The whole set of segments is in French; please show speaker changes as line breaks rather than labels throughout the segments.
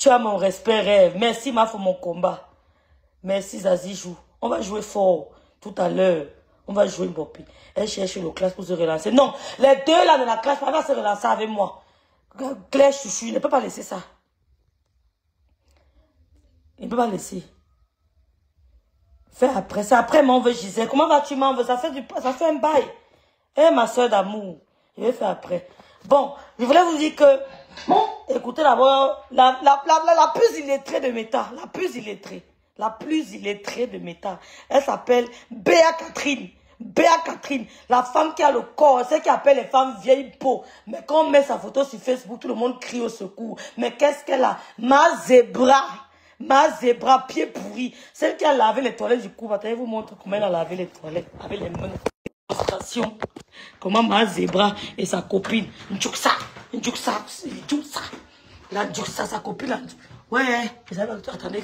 Tu as mon respect, Rêve. Merci, ma pour mon combat. Merci, Zazie joue. On va jouer fort tout à l'heure. On va jouer Mbopi. Elle cherche le classe pour se relancer. Non, les deux là de la classe, elle va se relancer avec moi. Claire Chouchou, il ne peut pas laisser ça. Il ne peut pas laisser. Fais après. C'est après mon veut Gisèle. Comment vas-tu, m'en veux? Ça fait un bail. Eh, ma soeur d'amour. Je vais faire après. Bon, je voulais vous dire que... Écoutez d'abord, la plus illettrée de Meta. La plus illettrée. La plus illettrée de Meta. Elle s'appelle Béa Catherine. Béa Catherine. La femme qui a le corps. Celle qui appelle les femmes vieilles peaux. Mais quand on met sa photo sur Facebook, tout le monde crie au secours. Mais qu'est-ce qu'elle a? Ma zébra, pied pourri. Celle qui a lavé les toilettes du coup. Attendez, je vous montre comment elle a lavé les toilettes. Avec les mains. Comment ma zébra et sa copine. Ndjouksa. La Ndjouksa, sa copine. Ouais, attendez.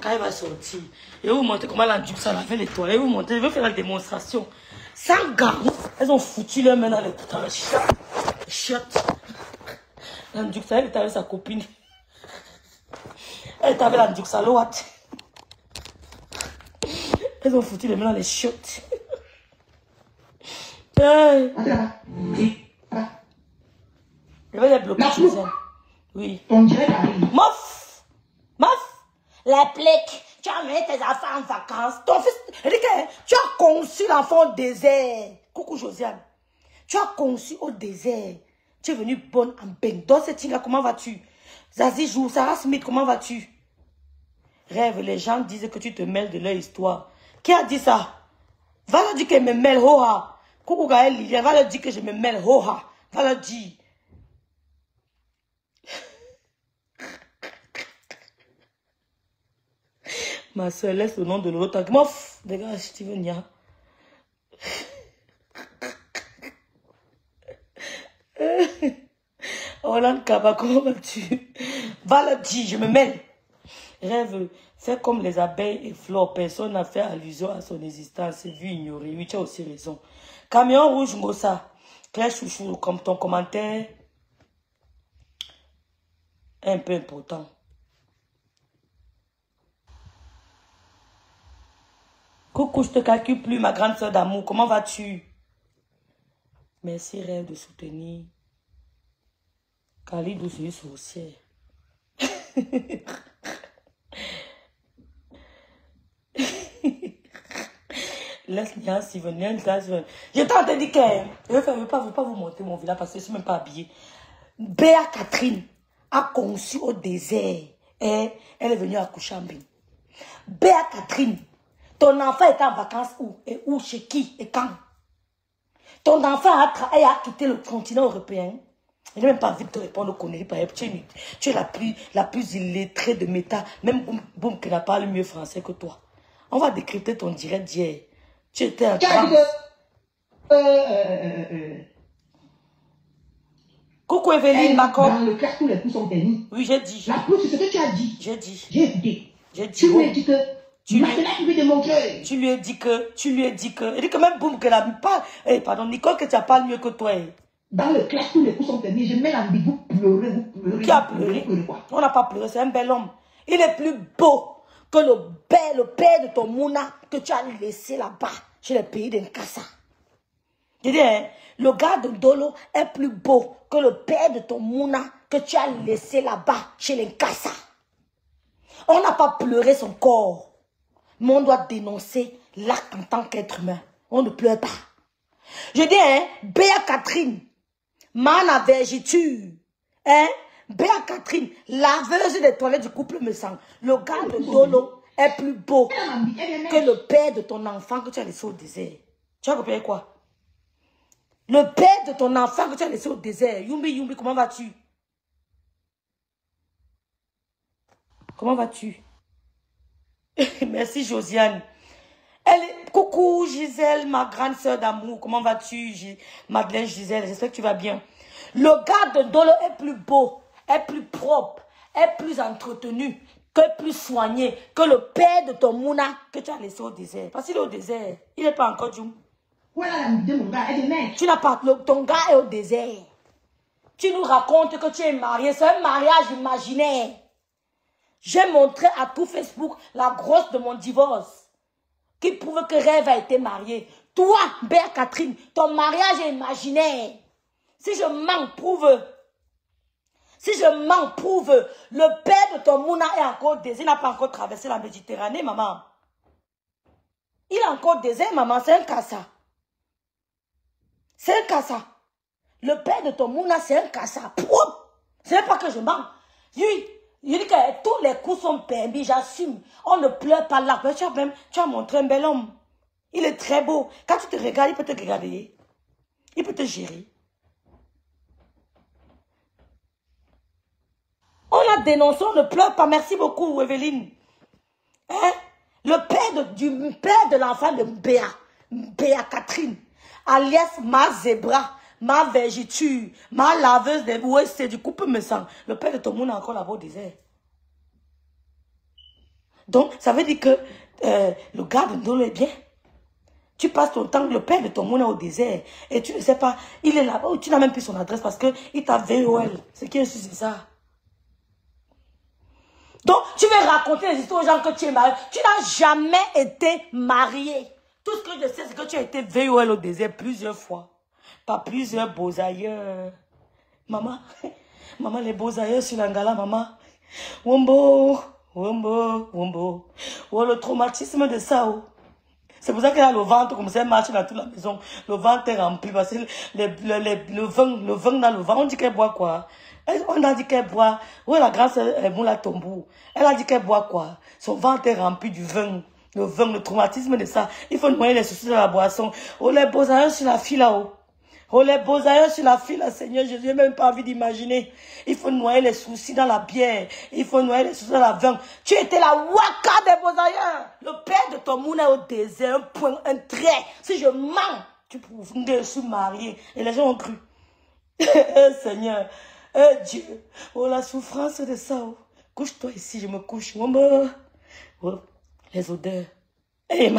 Quand elle va sortir, et vous montrer comment la Ndjouksa lavait les toilettes. Vous montrer, je vais faire la démonstration. Sans garde, elles ont foutu leur main dans les chiottes. La Ndjouksa, elle était avec sa copine. Elle était avec la Ndjouksa, l'ouate. Elles ont foutu les mains dans les chiottes. Je vais les bloquer chez elle. Oui. Mof! La plaque. Tu as mis tes enfants en vacances. Ton fils, tu as conçu l'enfant au désert. Coucou Josiane. Tu as conçu au désert. Tu es venue bonne en bain. Dans cette île-là, comment vas-tu? Zazie Jou, Sarah Smith, comment vas-tu? Rêve, les gens disent que tu te mêles de leur histoire. Qui a dit ça? Va leur dire que je me mêle, ho-ha. Coucou Gaël Lilian, va leur dire que je me mêle, ho-ha. Va leur dire. Ma soeur, laisse le nom de l'autre. Mof, dégage, Steven Nia. Hollande Kaba, comment vas-tu? Va le dire, je me mêle. Rêve, fais comme les abeilles et fleurs. Personne n'a fait allusion à son existence. C'est vu ignorer. Oui, tu as aussi raison. Camion rouge, Mossa. Claire Chouchou, comme ton commentaire est un peu important. Coucou, je te calcule plus, ma grande soeur d'amour. Comment vas-tu? Merci, Rêve, de soutenir. Khalidou, c'est une sorcière. Laisse Nia Steven. Je t'ai entendu que je ne vais pas vous montrer mon village parce que je ne suis même pas habillée. Béa Catherine a conçu au désert et elle est venue accoucher en Bénin. Béa Catherine, ton enfant est en vacances où? Et où, chez qui et quand? Ton enfant a quitté le continent européen. Je n'ai même pas envie de te répondre aux conneries. Tu es la plus illettrée de Meta. Même Boum qui n'a pas le mieux français que toi. On va décrypter ton direct d'hier. Tu étais un grand... Coucou Evelyne, Macron.
Dans le classe, tous les coups sont permis.
Oui, j'ai dit.
La plus, c'est ce que tu as dit.
J'ai dit.
J'ai écouté.
J'ai dit.
Tu lui as dit que... Maintenant, tu lui démontrer.
Tu lui as dit que... Il dit que même Boum qu'elle a pas... Eh, pardon, Nicole, que tu as pas mieux que toi.
Dans le classe, tous les coups sont permis. Je mets l'ambigu, vous pleurez.
Qui a pleuré? On n'a pas pleuré, c'est un bel homme. Il est plus beau que le père de ton Mouna que tu as laissé là-bas, chez les pays d'Nkassa. Je dis, hein, le gars de Dolo est plus beau que le père de ton Mouna que tu as laissé là-bas, chez les Nkassa. On n'a pas pleuré son corps, mais on doit dénoncer l'acte en tant qu'être humain. On ne pleure pas. Je dis, hein, Béa Catherine, mana vergiture, hein, Béa Catherine, laveuse des toilettes du couple me semble. Le gars de Dolo est plus beau que le père de ton enfant que tu as laissé au désert. Tu as compris quoi? Le père de ton enfant que tu as laissé au désert. Yumbi, comment vas-tu? Comment vas-tu? Merci Josiane. Coucou Gisèle, ma grande soeur d'amour. Comment vas-tu? Madeleine Gisèle, j'espère que tu vas bien. Le gars de Dolo est plus beau, est plus propre, est plus entretenu, plus soigné que le père de ton Mouna que tu as laissé au désert. Parce qu'il est au désert. Il n'est pas encore Djoum.
Voilà la de mon gars, elle est mec.
Tu n'as pas... Ton gars est au désert. Tu nous racontes que tu es marié. C'est un mariage imaginaire. J'ai montré à tout Facebook la grosse de mon divorce. Qui prouve que Rêve a été mariée. Toi, Béa Catherine, ton mariage est imaginaire. Si je mens, prouve. Si je mens, prouve. Le père de ton Mouna est encore désert. Il n'a pas encore traversé la Méditerranée, maman. Il est encore désert, maman. C'est un cassa. C'est un cassa. Le père de ton Mouna, c'est un cassa. Ce n'est pas que je mens. Oui, il dit que tous les coups sont permis, j'assume. On ne pleure pas là. Mais tu as montré un bel homme. Il est très beau. Quand tu te regardes, il peut te regarder. Il peut te gérer. On a dénoncé, on ne pleure pas. Merci beaucoup, Evelyne. Hein? Le père de l'enfant de Béa Catherine, alias ma zébra, ma vergiture, ma laveuse de c'est du couple me sang. Le père de ton monde est encore là-bas au désert. Donc, ça veut dire que le gars de Ndolo est bien. Tu passes ton temps, le père de ton monde est au désert. Et tu ne sais pas, il est là-bas. Tu n'as même plus son adresse parce qu'il t'a VOL. Ce qui est sûr, c'est ça. Donc, tu veux raconter les histoires aux gens que tu es marié. Tu n'as jamais été marié. Tout ce que je sais, c'est que tu as été VOL au désert plusieurs fois. Par plusieurs beaux ailleurs. Maman, maman, les beaux ailleurs sur l'Angala, maman. Wombo, wombo, wombo. Oh, le traumatisme de ça, oh. C'est pour ça qu'il y a le ventre, comme ça, il marche dans toute la maison. Le ventre est rempli, parce que le vin dans le ventre, on dit qu'elle boit quoi? On a dit qu'elle boit. Où est la grâce, Moula Tombou? Elle a dit qu'elle boit quoi? Son ventre est rempli du vin. Le vin, le traumatisme de ça. Il faut noyer les soucis de la boisson. Oh, les beaux ailleurs sur la fille là-haut. Oh, les beaux ailleurs sur la fille là, Seigneur Jésus, j'ai même pas envie d'imaginer. Il faut noyer les soucis dans la bière. Il faut noyer les soucis dans la vin. Tu étais la waka des beaux ailleurs. Le père de ton monde est au désert, un point, un trait. Si je mens, tu prouves que je suis mariée. Et les gens ont cru. Seigneur. Dieu, oh la souffrance de ça, oh. Couche-toi ici, je me couche. Oh, les odeurs. Hey,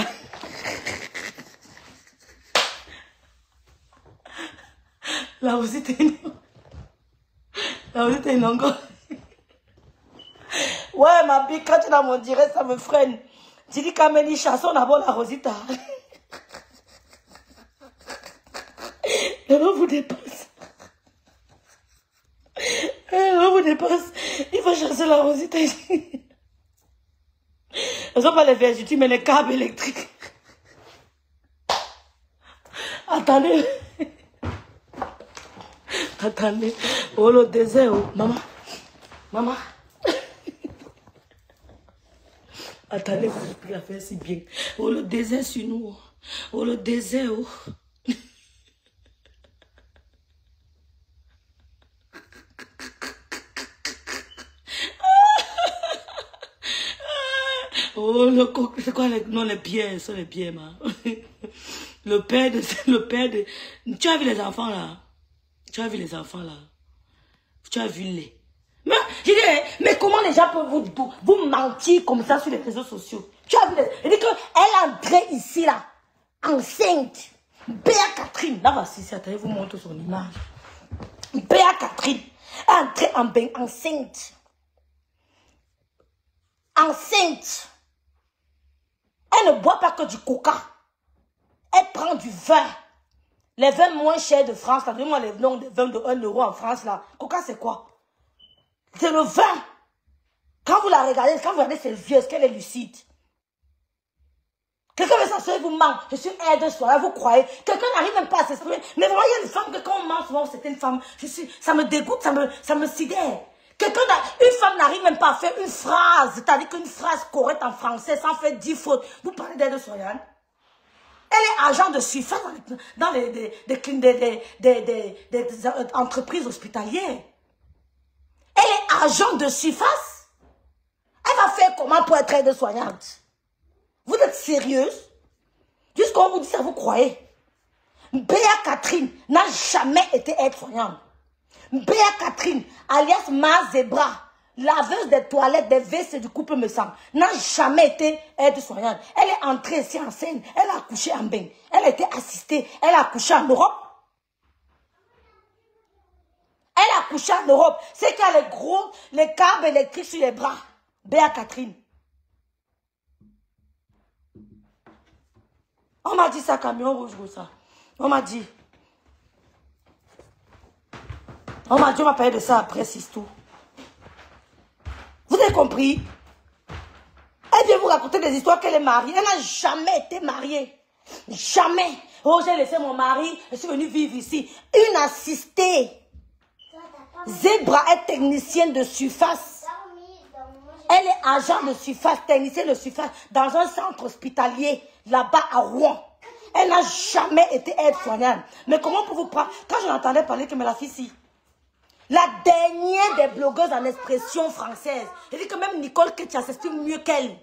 là aussi t'es une encore. Ouais, ma bille, quand tu es dans mon direct, ça me freine. Tu dis qu'Amélie, chassons d'abord la Rosita. Le nom vous dépasse. Le nom vous dépasse. Il faut chasser la Rosita ici. Ce ne sont pas les vergetures, mais les câbles électriques. Attendez. Attendez. Oh, le désert. Oh. Maman. Maman. Attendez, vous pouvez la faire si bien. Oh, le désert sur nous. Oh, le désert. Oh. Oh, c'est quoi les pierres, c'est les pierres, ma. Le père de... Tu as vu les enfants, là? Tu as vu les enfants, là? Tu as vu les... Mais, je dis, mais comment les gens peuvent vous mentir comme ça sur les réseaux sociaux? Tu as vu les... Je dis qu'elle est entrée ici, là, enceinte. Béa Catherine. Là, voici, attendez, vous montre son image. Béa Catherine est entrée en bain, enceinte. Enceinte. Elle ne boit pas que du coca. Elle prend du vin. Les vins moins chers de France, là, donnez-moi les noms des vins de 1 euro en France, là. Coca, c'est quoi? C'est le vin. Quand vous la regardez, quand vous regardez ses yeux, est-ce qu'elle est lucide? Quelqu'un veut s'assurer, vous ment. Je suis aide soir, vous croyez. Quelqu'un n'arrive même pas à s'exprimer. Mais vraiment, il y a une femme que quand on ment souvent, c'est une femme. Ça me dégoûte, ça me sidère. Une femme n'arrive même pas à faire une phrase, c'est-à-dire qu'une phrase correcte en français sans faire 10 fautes. Vous parlez d'aide soignante. Elle est agent de surface dans des entreprises hospitalières. Elle est agent de surface. Elle va faire comment pour être aide soignante? Vous êtes sérieuse? Jusqu'on vous dit ça, vous croyez? Béa Catherine n'a jamais été aide soignante. Béa Catherine, alias Ma Zébra, laveuse des toilettes, des WC du couple me semble, n'a jamais été aide-soignante. Elle est entrée ici en scène, elle a accouché en bain, elle a été assistée, elle a accouché en Europe. Elle a accouché en Europe. C'est qu'elle a les câbles électriques sur les bras. Béa Catherine. On m'a dit ça, camion rouge ou ça. On m'a dit. On m'a dit, on va parler de ça après, c'est tout. Vous avez compris? Elle vient vous raconter des histoires qu'elle est mariée. Elle n'a jamais été mariée. Jamais. Oh, j'ai laissé mon mari, je suis venue vivre ici. Une assistée. Zebra est technicienne de surface. Elle est agent de surface, technicienne de surface dans un centre hospitalier, là-bas à Rouen. Elle n'a jamais été aide-soignante. Mais comment pour vous prendre? Quand je l'entendais parler que me la fille ici, la dernière des blogueuses en expression française, elle dit que même Nicole Ketia s'exprime mieux qu'elle.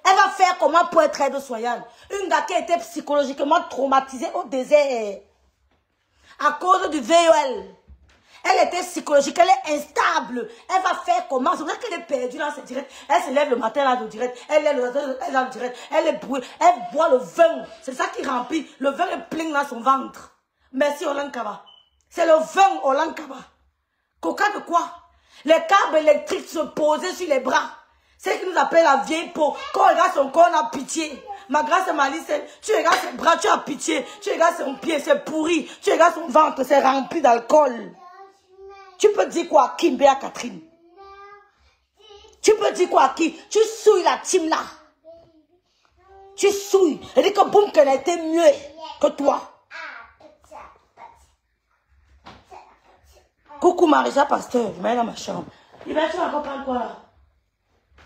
Elle va faire comment pour être aide-soignante? Une gars qui a été psychologiquement traumatisée au désert à cause du VOL. Elle était psychologique, elle est instable. Elle va faire comment? C'est pour ça qu'elle est perdue dans ses directs. Elle se lève le matin, là, le direct. Elle lève le direct. Elle est brûlée. Elle boit le vin. C'est ça qui remplit. Le vin est plein dans son ventre. Merci, Olankaba. C'est le vin, Olankaba. Coca de quoi? Les câbles électriques se posaient sur les bras. C'est ce qui nous appelle la vieille peau. Quand on regarde son corps, on a pitié. Ma grâce et Malice, tu regardes ses bras, tu as pitié. Tu regardes son pied, c'est pourri. Tu regardes son ventre, c'est rempli d'alcool. Tu peux dire quoi à qui, Béa Catherine? Tu peux dire quoi à qui? Tu souilles la team là. Tu souilles. Elle dit que boum, qu'elle a été mieux que toi. Coucou Marisa Pasteur, je mets dans ma chambre. Il va tu vas comprendre quoi là?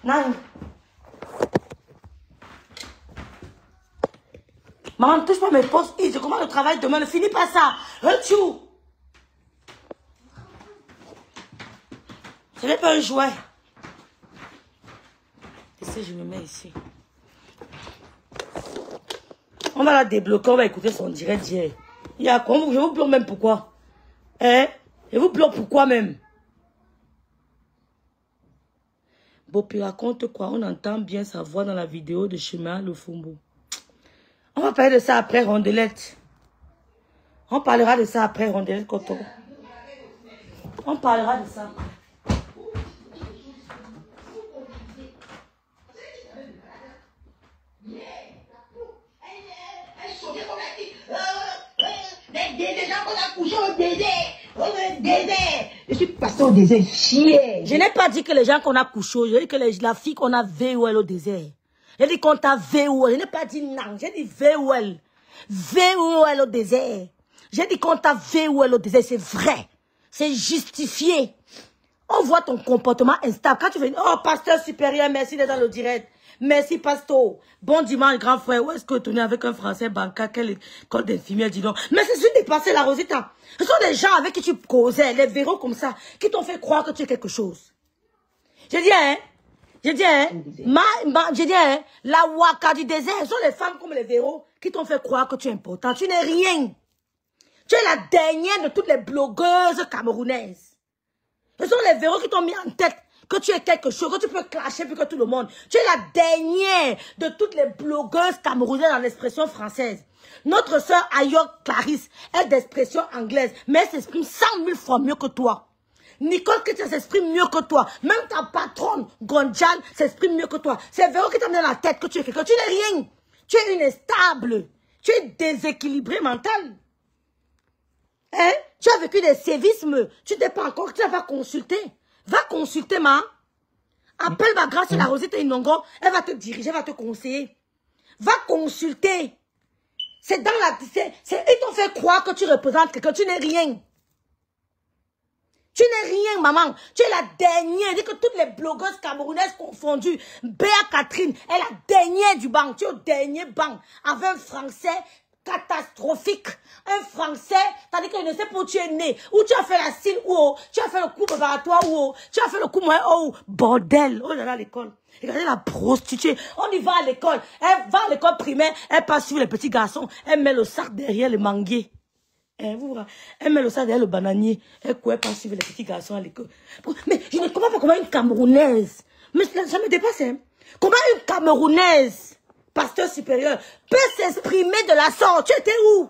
Non. Maman, ne touche pas mes postes. Je commence le travail demain. Ne finis pas ça. Retour. Ce n'est pas un jouet. Et si je me mets ici. On va la débloquer, on va écouter son direct d'hier. Il y a quoi? Je vous pleure même pourquoi? Hein? Je vous pleure pourquoi même? Bon, puis raconte quoi? On entend bien sa voix dans la vidéo de Chemin Le Fumbo. On va parler de ça après, Rondelette. On parlera de ça après, Rondelette Coton. On parlera de ça.
Des gens qu'on a couché au désert. Je suis passée au désert, chier.
Je n'ai pas dit que les gens qu'on a couché, j'ai dit que la fille qu'on a VOL au désert. J'ai dit qu'on t'a VOL. Je n'ai pas dit non, j'ai dit VOL. VOL au désert. J'ai dit qu'on t'a VOL au désert, c'est vrai. C'est justifié. On voit ton comportement instable. Quand tu fais, oh, pasteur supérieur, merci d'être dans le direct. Merci, pasteur. Bon dimanche, grand frère. Où est-ce que tu es avec un français bancaire? Quelle école d'infirmière, dis donc. Mais c'est celui dépassé, la Rosita. Ce sont des gens avec qui tu causais, les verrous comme ça, qui t'ont fait croire que tu es quelque chose. Je dis, hein. Je dis, hein. Je dis, hein. La waka du désert, ce sont les femmes comme les verrous qui t'ont fait croire que tu es important. Tu n'es rien. Tu es la dernière de toutes les blogueuses camerounaises. Ce sont les verrous qui t'ont mis en tête que tu es quelque chose, que tu peux clasher plus que tout le monde. Tu es la dernière de toutes les blogueuses camerounaises dans l'expression française. Notre sœur Ayok Clarisse est d'expression anglaise, mais elle s'exprime 100 000 fois mieux que toi. Nicole Ketia s'exprime mieux que toi. Même ta patronne, Gondjan, s'exprime mieux que toi. C'est Véro qui t'a mis dans la tête que tu es quelqu'un. Tu n'es rien. Tu es une instable. Tu es déséquilibré mental. Hein? Tu as vécu des sévismes. Tu n'es pas encore, tu n'as pas consulté. Va consulter, ma. Appelle ma grâce et la Rosette et Inongo. Elle va te diriger, elle va te conseiller. Va consulter. C'est dans la... Ils t'ont fait croire que tu représentes quelqu'un. Tu n'es rien. Tu n'es rien, maman. Tu es la dernière. Dis que toutes les blogueuses camerounaises confondues. Béa Catherine est la dernière du banc. Tu es au dernier banc. Avec un français catastrophique. Un français, c'est-à-dire que je ne sais pas où tu es né. Où tu as fait la cile, où tu as fait le coup préparatoire, où tu as fait le coup moyen, où bordel. Oh là là, l'école. Regardez la prostituée. On y va à l'école. Elle va à l'école primaire. Elle passe sur les petits garçons. Elle met le sac derrière le manguier. Elle met le sac derrière le bananier. Elle courait pas suivre les petits garçons à l'école. Mais je ne comprends pas comment une Camerounaise, mais ça me dépasse, hein. Comment une Camerounaise, pasteur supérieur, peut s'exprimer de la sorte. Tu étais où?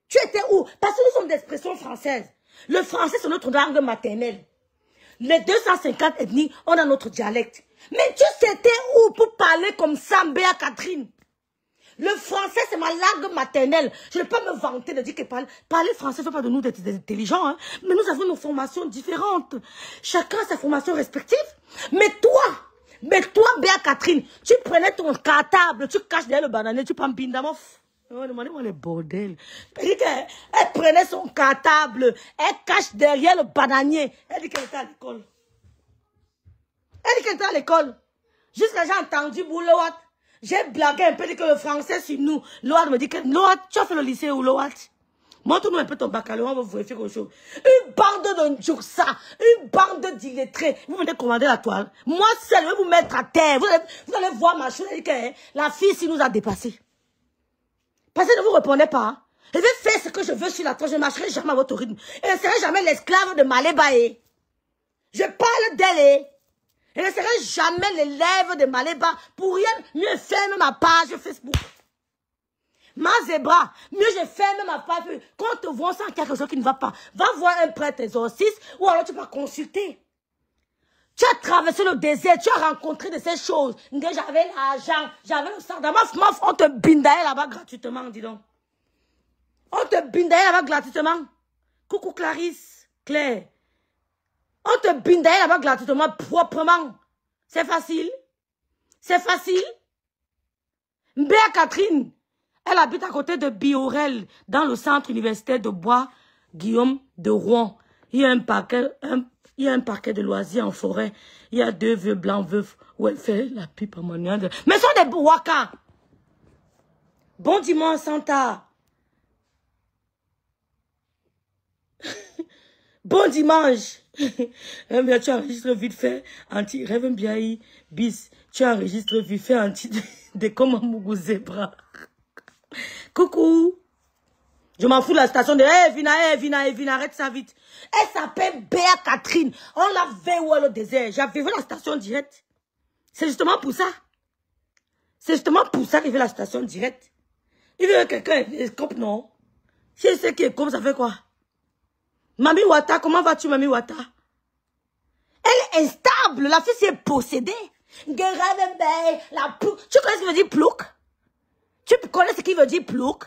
Tu étais où? Parce que nous sommes d'expression française. Le français, c'est notre langue maternelle. Les 250 ethnies, on a notre dialecte. Mais tu c'était où pour parler comme ça, Béa Catherine? Le français, c'est ma langue maternelle. Je ne peux pas me vanter de dire que parler français ne fait pas de nous des intelligents. Hein? Mais nous avons nos formations différentes. Chacun a sa formation respective. Mais toi, Béa Catherine, tu prenais ton cartable, tu caches derrière le bananier, tu prends Bindamof. Demandez-moi les bordels. Elle prenait son cartable, elle cache derrière le bananier. Elle dit qu'elle était à l'école. Elle dit qu'elle était à l'école. Jusqu'à j'ai entendu Boulouat. J'ai blagué un peu, dit que le français sur nous. Loat me dit que, Loat, tu as fait le lycée ou Loat? Montre-nous un peu ton baccalauréat, on va vérifier quelque chose. Une bande de Ndjouksa, une bande d'illettrés. Vous venez commander la toile. Moi seul, je vais vous mettre à terre. Vous allez voir ma chose. Elle dit que la fille ici nous a dépassés. Parce que ne vous répondez pas. Hein. Je vais faire ce que je veux sur la toile. Je ne marcherai jamais à votre rythme. Et je ne serai jamais l'esclave de Malébaé. Je parle d'elle. Je ne serai jamais l'élève de Maléba pour rien. Mieux ferme ma page Facebook. Ma zébra, mieux je ferme ma page. Quand on te voit sans quelque chose qui ne va pas, va voir un prêtre exorciste ou alors tu vas consulter. Tu as traversé le désert, tu as rencontré de ces choses. J'avais l'argent, j'avais le sang. On te bindaille là-bas gratuitement, dis donc. On te bindaille là-bas gratuitement. Coucou Clarisse, Claire. On te bindaille là-bas gratuitement, proprement. C'est facile. C'est facile. Béa Catherine, elle habite à côté de Biorel, dans le centre universitaire de Bois-Guillaume de Rouen. Il y a un parquet de loisirs en forêt. Il y a 2 vieux blancs veufs où elle fait la pipe à manière de... Mais ce sont des waka. Bon dimanche, Santa. Bon dimanche. Bien, tu enregistres vite fait anti-rêve bien bis. Tu enregistres vite fait anti de comme un mougou zébra. Coucou. Je m'en fous de la station de Vina, arrête ça vite. Elle s'appelle Béa Catherine. On l'a vu où le désert. J'avais vu la station directe. C'est justement pour ça. C'est justement pour ça qu'il veut la station directe. Il veut que quelqu'un escope, non? Si c'est qui est comme ça fait quoi? Mami Wata, comment vas-tu, Mami Wata? Elle est instable. La fille s'est possédée. Tu connais ce qui veut dire plouk? Tu connais ce qui veut dire plouk?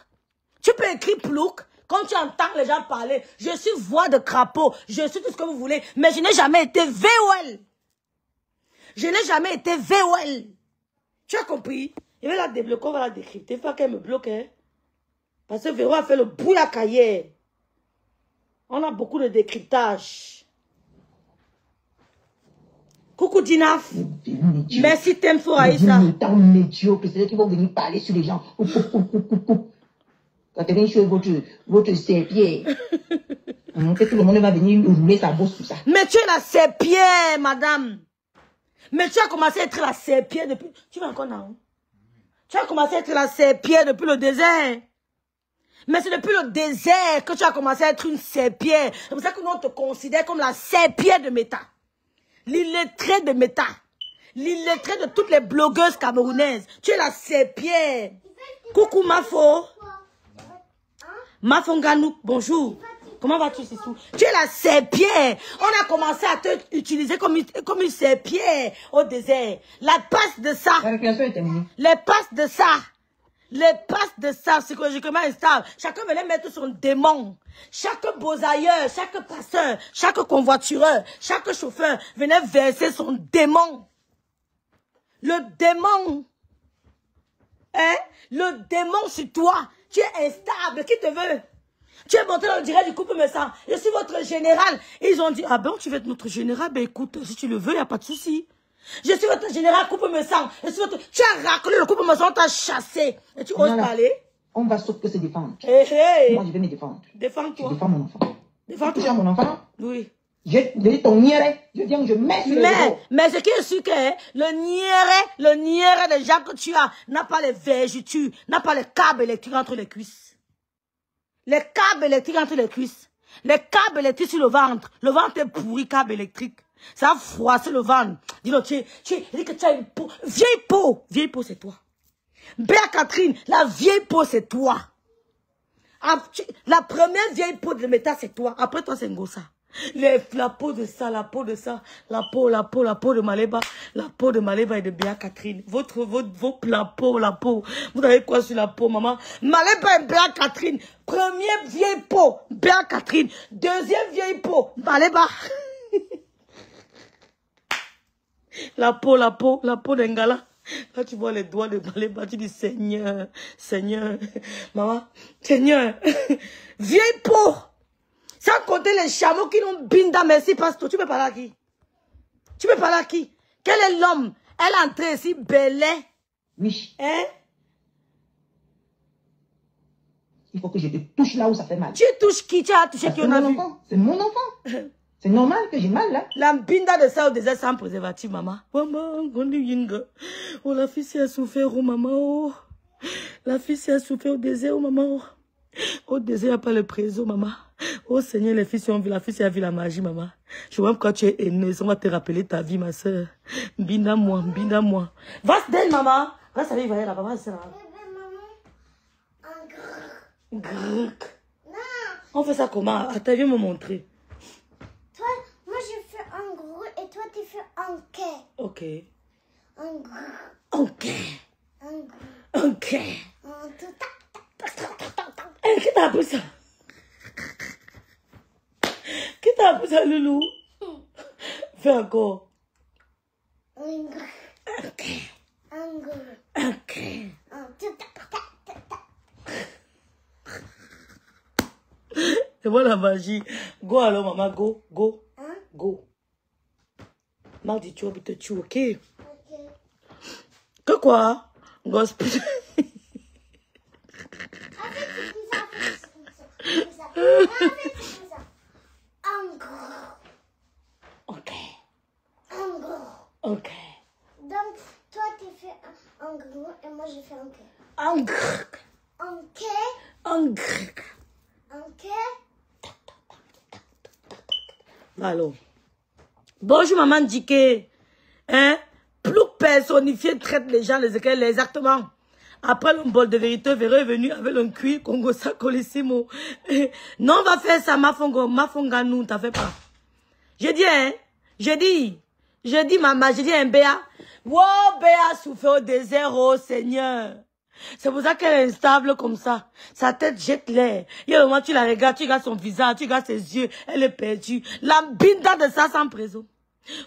Tu peux écrire plouk. Quand tu entends les gens parler, je suis voix de crapaud. Je suis tout ce que vous voulez. Mais je n'ai jamais été VOL. Je n'ai jamais été VOL. Tu as compris? Il va la débloquer, on va la décrypter. Il faut qu'elle me bloque. Hein? Parce que Véro a fait le bout à cahier. On a beaucoup de décryptage. Coucou Dinaf. Merci Temfo Aïssa.
Tant médiocre, c'est eux qui vont venir parler sur les gens. Quand quelqu'un choisit votre serpier, que tout le monde va venir rouler sa bosse sur ça.
Mais tu es la serpier, madame. Mais tu as commencé à être la serpier depuis... Tu vas encore là. Tu as commencé à être la serpier depuis le désert. Mais c'est depuis le désert que tu as commencé à être une serpière. C'est pour ça que nous on te considère comme la serpière de Méta. L'illettrée de Méta. L'illettrée de toutes les blogueuses camerounaises. Tu es la serpière. Coucou Mafo. Mafo Nganouk, bonjour. Comment vas-tu, Sissou? Tu es la serpière. On a commencé à te utiliser comme une serpière au désert. La passe de ça.
La récréation est terminée.
Les passes de ça. Les passes de ça, psychologiquement instable. Chacun venait mettre son démon. Chaque bosailleur, chaque passeur, chaque convoitureur, chaque chauffeur venait verser son démon. Le démon. Hein? Le démon sur toi. Tu es instable. Qui te veut? Tu es monté dans le direct du couple me sang. Je suis votre général. Et ils ont dit, ah ben tu veux être notre général? Ben écoute, si tu le veux, il n'y a pas de souci. Je suis votre général, coupe-me sang. Tu as raclé le coupe-me sang, on t'a chassé. Et tu oses parler?
On va sauf que se défendre.
Hey.
Moi, je vais me défendre.
Défends-toi.
Je défends mon enfant.
Défends-toi.
Tu as mon enfant?
Oui.
Je dis ton niéré. Je dis que je mets sur
mais ce qui est sûr que le niéré des gens que tu as n'a pas les vergetures, n'a pas les câbles électriques entre les cuisses. Les câbles électriques entre les cuisses. Les câbles électriques sur le ventre. Le ventre est pourri, câble électrique. Ça a froissé le ventre. Dis-le, dis que tu as une peau. Vieille peau. Vieille peau, c'est toi. Béa Catherine, la vieille peau, c'est toi. La première vieille peau de Méta, c'est toi. Après toi, c'est Ngossa. La peau de ça, la peau de ça, la peau de Maleba, la peau de Maleba et de Béa Catherine. Vos la peau. Vous avez quoi sur la peau, maman? Maleba et Béa Catherine. Première vieille peau, Béa Catherine. Deuxième vieille peau, Maleba. La peau d'Engala. Quand tu vois les doigts de Maleba, tu dis Seigneur, Seigneur, maman, Seigneur, vieille peau. Sans compter les chameaux qui n'ont binda, merci pasteur. Tu peux parler à qui? Tu peux parler à qui? Quel est l'homme? Elle est entrée ici, belée.
Oui.
Hein?
Il faut que je te touche là où ça fait mal.
Tu touches qui? Tu as touché qui on a vu?
C'est mon enfant. C'est normal que j'ai mal là.
La binda de ça au désert sans préservatif, maman. Maman, on dit yinga. Oh, la fille s'est souffert, oh maman. Oh. La fille s'est souffert au désert, oh maman. Au désert, il n'y a pas le préso, maman. Oh Seigneur, les filles ont vu, la fille a vu la magie, maman. Je vois quand tu es aînée, ça va te rappeler ta vie, ma soeur. Binda-moi, binda-moi. Va se donner, maman. Va se donner, là-bas, va se donner. On fait ça comment? Attends, viens me montrer.
Toi, moi je fais un gros et toi tu fais un quai.
Ok.
Un gros.
Ok.
Un gros.
Ok.
Un tout.
Qui t'a appris ça? Qui t'a appris ça, Loulou? Fais encore.
Un gros.
Ok.
Un gros.
Ok.
Un tout.
C'est moi la magie. Go alors, maman, go, go,
Hein?
go. Mardi, tu vas te tuer, ok?
Ok.
Que quoi? Gospel.
Un gros.
Ok.
Un gros.
Ok.
Donc, toi tu fais un gros et moi je fais un quai.
Un grec.
Un quai.
Un grec.
Un quai.
Alors. Bonjour, maman Dike. Hein? Plus personnifié traite les gens, les écrits, exactement. Après le bol de vérité, Véreux est venu avec un cuir, Congo ça colissimo. Non, on va faire ça, ma fonga nous, t'as fait pas. J'ai dit, hein? J'ai dit, maman, j'ai dit, un Béa. Wow, Béa souffert au désert, oh Seigneur. C'est pour ça qu'elle est instable comme ça. Sa tête jette l'air. Il y a un moment, tu la regardes, tu regardes son visage, tu regardes ses yeux, elle est perdue. La binda de ça sans préso.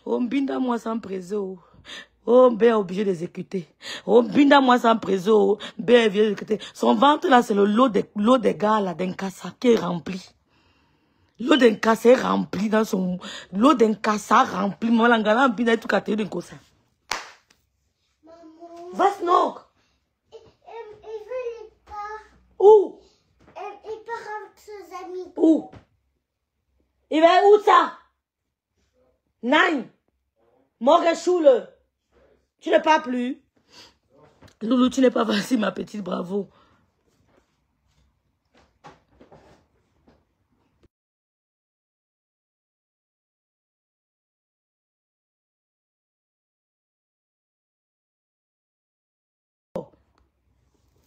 Oh, binda moi sans préso. Oh, Béa est obligé d'exécuter. Oh, binda moi sans préso. Béa est obligé d'exécuter. Son ventre là, c'est le lot des gars là, d'un cassa qui est rempli. L'eau d'un cassa est rempli dans son... L'eau d'un cassa rempli. Moi, l'angala, binda est tout caté d'un cosa.
Maman.
Va, Snook.
Il veut les pas.
Où?
Il part avec ses amis.
Où? Il va où ça? Nein. Morgeschule. Tu n'es pas plus. Loulou, tu n'es pas facile, ma petite, bravo.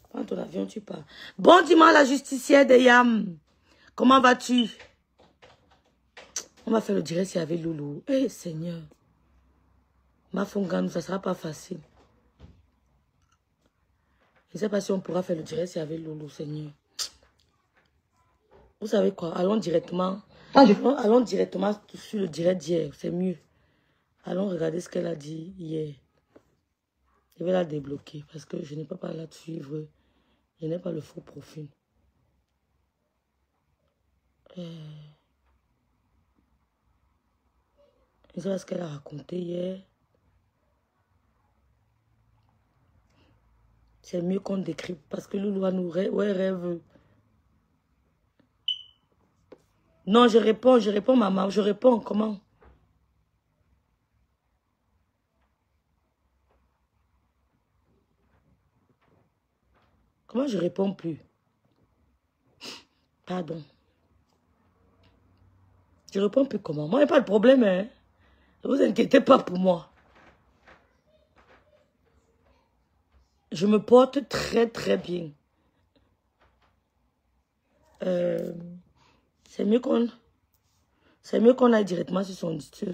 Prends ton avion, tu pars. Bon dimanche, la justicière de Yam. Comment vas-tu? On va faire le direct s'il y avait Loulou. Eh, Seigneur. Ma fongane, ça ne sera pas facile. Je ne sais pas si on pourra faire le direct s'il y avait Loulou, Seigneur. Vous savez quoi? Allons directement. Allons directement sur le direct d'hier. C'est mieux. Allons regarder ce qu'elle a dit hier. Je vais la débloquer parce que je n'ai pas la suivre. Je n'ai pas le faux profil. Je sais ce qu'elle a raconté hier. C'est mieux qu'on décrit parce que Loulou va nous rêve. Non, je réponds, maman. Je réponds, comment? Comment je réponds plus? Pardon. Je réponds plus comment? Moi, il n'y a pas de problème, hein. Ne vous inquiétez pas pour moi. Je me porte très, très bien. C'est mieux qu'on... C'est mieux qu'on aille directement sur son disque.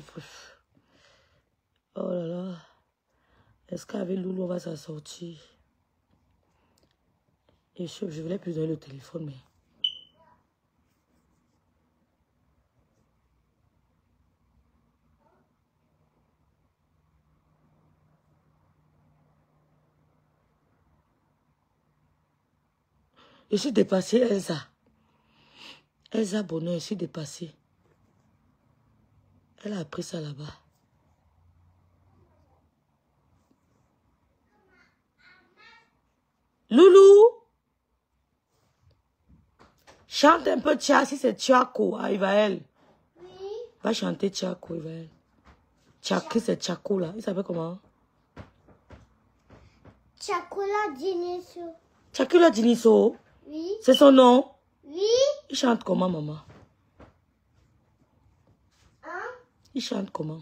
Oh là là. Est-ce qu'avec Loulou, on va s'en sortir? Et je voulais plus donner le téléphone, mais... Je suis dépassée, Elsa. Elsa Bonheur, je suis dépassée. Elle a appris ça là-bas. Loulou! Chante un peu Tcha, si c'est Tchako à Ivaël.
Oui.
Va chanter Tchako, Ivaël. Tchako, c'est Tchako là. Il s'appelle comment?
Chocolat Dinosaure.
Tchakula Diniso.
Oui.
C'est son nom?
Oui.
Il chante comment, maman?
Hein?
Il chante comment?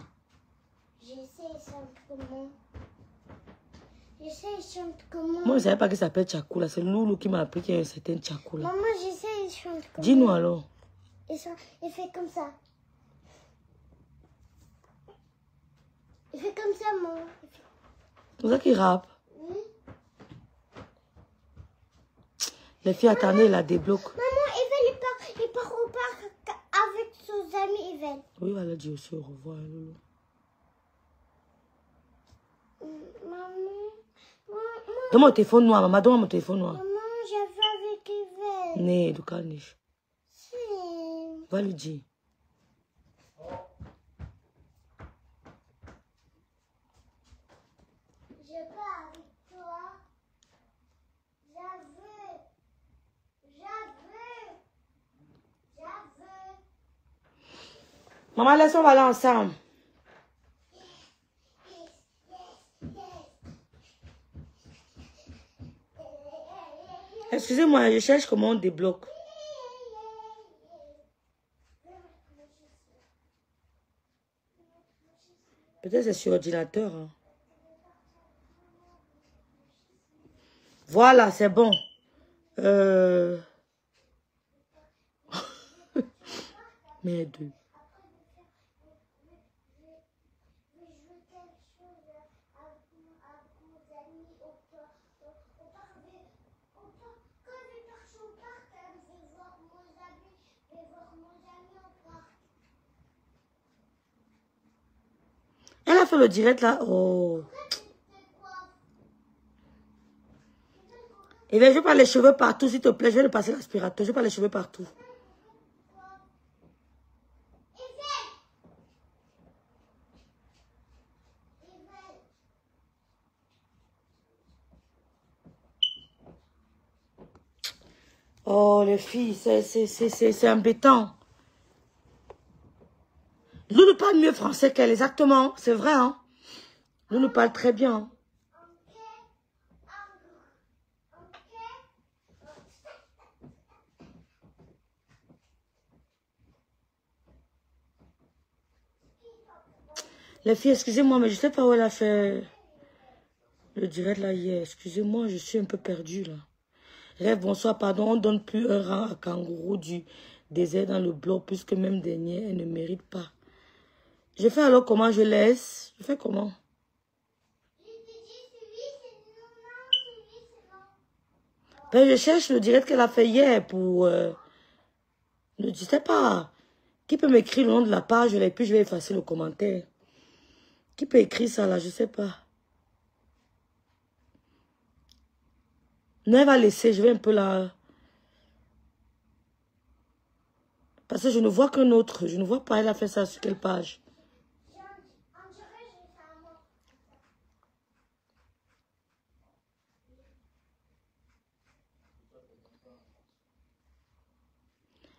Je sais, il chante comment. Je sais, il chante comment.
Moi, je ne savais pas qu'il s'appelle Tchakula. C'est Loulou qui m'a appris qu'il y a un certain Tchakula.
Maman, je sais, il chante comment.
Dis-nous alors.
Il fait comme ça. Il fait comme ça, maman.
C'est ça qu'il rappe.
Oui.
Les filles, attendez, il la débloque.
Maman, il part au parc avec ses amis, Yvel.
Oui, il va leur dire aussi au revoir, Loulou.
Maman,
Donne-moi mon téléphone noir, maman. Donne-moi mon téléphone noir.
maman, j'ai vu avec Yvel.
Né, du calniche.
Si.
Va lui dire.
Je pars avec toi. J'avoue.
Maman, laisse, on va aller ensemble. Excusez-moi, je cherche comment on débloque. Peut-être c'est sur ordinateur. Hein. Voilà, c'est bon. Merde. Elle a fait le direct là. Oh. Et bien, je veux pas les cheveux partout, s'il te plaît. Je vais le passer l'aspirateur. Je veux pas les cheveux partout. Oh, les filles, c'est embêtant. Loulou parle mieux français qu'elle, exactement. C'est vrai, hein. Loulou parle très bien. Hein. Les filles, excusez-moi, mais je sais pas où elle a fait le direct là hier. Excusez-moi, je suis un peu perdue là. Rêve, bonsoir, pardon, on ne donne plus un rang à Kangourou du désert dans le bloc, puisque même dernier, elle ne mérite pas. Je fais alors comment je laisse? Je fais comment? Ben, je cherche le direct qu'elle a fait hier pour... ne sais pas. Qui peut m'écrire le nom de la page et puis je vais effacer le commentaire. Qui peut écrire ça là? Je sais pas. Non, elle va laisser, je vais un peu là. Parce que je ne vois qu'un autre. Je ne vois pas, elle a fait ça sur quelle page?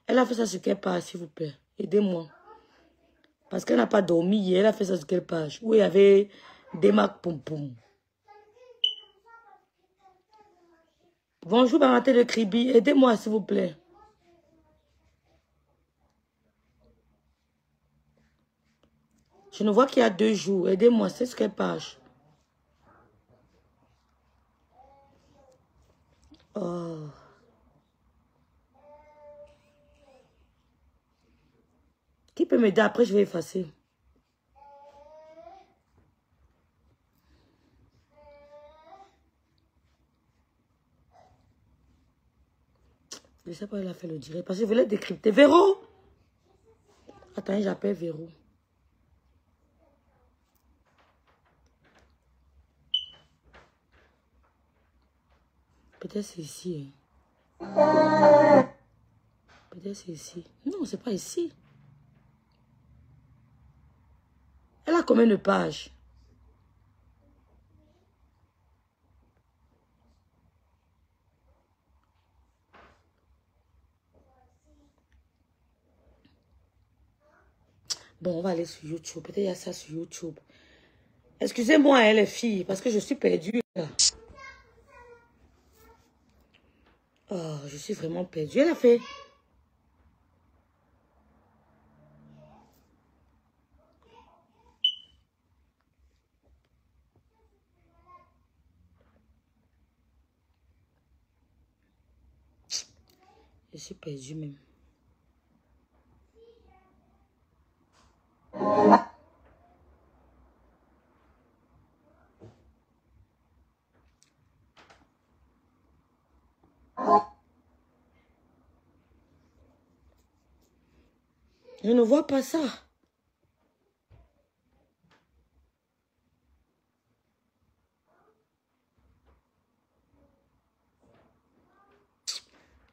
Elle a fait ça sur quelle page, s'il vous plaît? Aidez-moi. Parce qu'elle n'a pas dormi hier. Elle a fait ça sur quelle page? Où il y avait des marques poum poum. Bonjour, Bamaté de Kribi. Aidez-moi, s'il vous plaît. Je ne vois qu'il y a 2 jours. Aidez-moi, c'est sur quelle page? Oh. Qui peut m'aider? Après, je vais effacer. Je ne sais pas, il a fait le direct. Parce que je voulais décrypter. Véro! Attends, j'appelle Véro. Peut-être c'est ici. Hein. Peut-être c'est ici. Non, c'est pas ici. Elle a combien de pages? Bon, on va aller sur YouTube. Peut-être il y a ça sur YouTube. Excusez-moi, hein, les filles, parce que je suis perdue. Oh, je suis vraiment perdue. Elle a fait... Je suis perdue même. Je ne vois pas ça.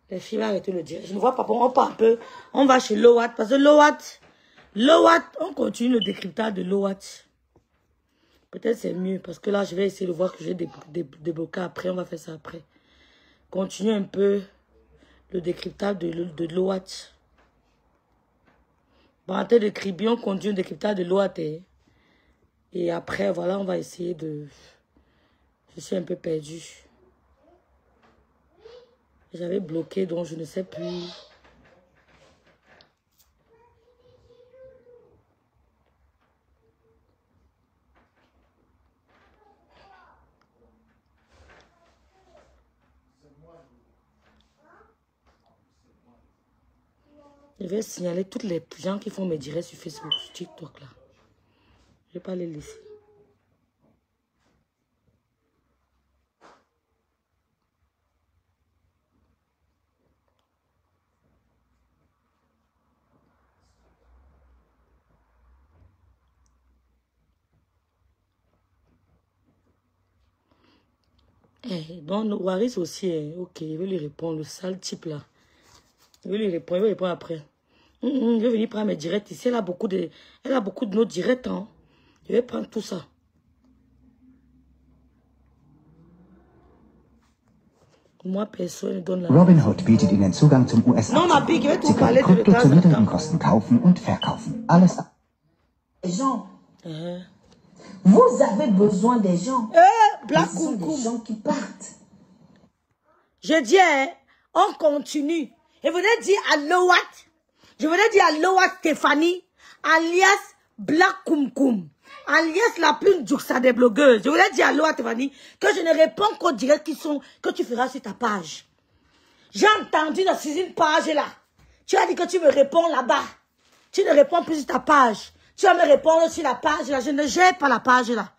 Les filles vont arrêter le dire. Je ne vois pas. Bon, on part un peu. On va chez Lowat. Parce que Lowat, on continue le décryptage de Lowat. Peut-être c'est mieux. Parce que là, je vais essayer de voir que je vais débloquer après. On va faire ça après. Continue un peu le décryptage de Lowat. Bon, en tête de Kribi, on continue le décryptage de Lowat. Et après, voilà, on va essayer de... Je suis un peu perdue. J'avais bloqué, donc je ne sais plus. Je vais signaler toutes les gens qui font mes directs sur Facebook, sur TikTok là. Je ne vais pas les laisser. Donc, Waris aussi, ok, je vais lui répondre, le sale type là. Je vais lui répondre, je vais répondre après. Je vais venir prendre mes directs ici. Elle a beaucoup de nos directs. Hein. Je vais prendre tout ça. Moi, personne ne donne la...
Robinhood bietet Ihnen Zugang zum US-Aktien. Sie können Krypto zu niedrigen Kosten kaufen und verkaufen. Alles.
Les gens. Vous avez besoin des gens.
Black
Ce sont des gens qui partent.
Je dis, hein, on continue. Je voulais dire à Lowat. Je voulais dire à Lowat Stéphanie, alias Black Kumkum, alias la plume juxta des blogueuses. Je voulais dire à Lowat Stéphanie que je ne réponds qu'aux directs que tu feras sur ta page. J'ai entendu dans une page là. Tu as dit que tu me réponds là-bas. Tu ne réponds plus sur ta page. Tu vas me répondre sur la page là. Je ne gère pas la page là.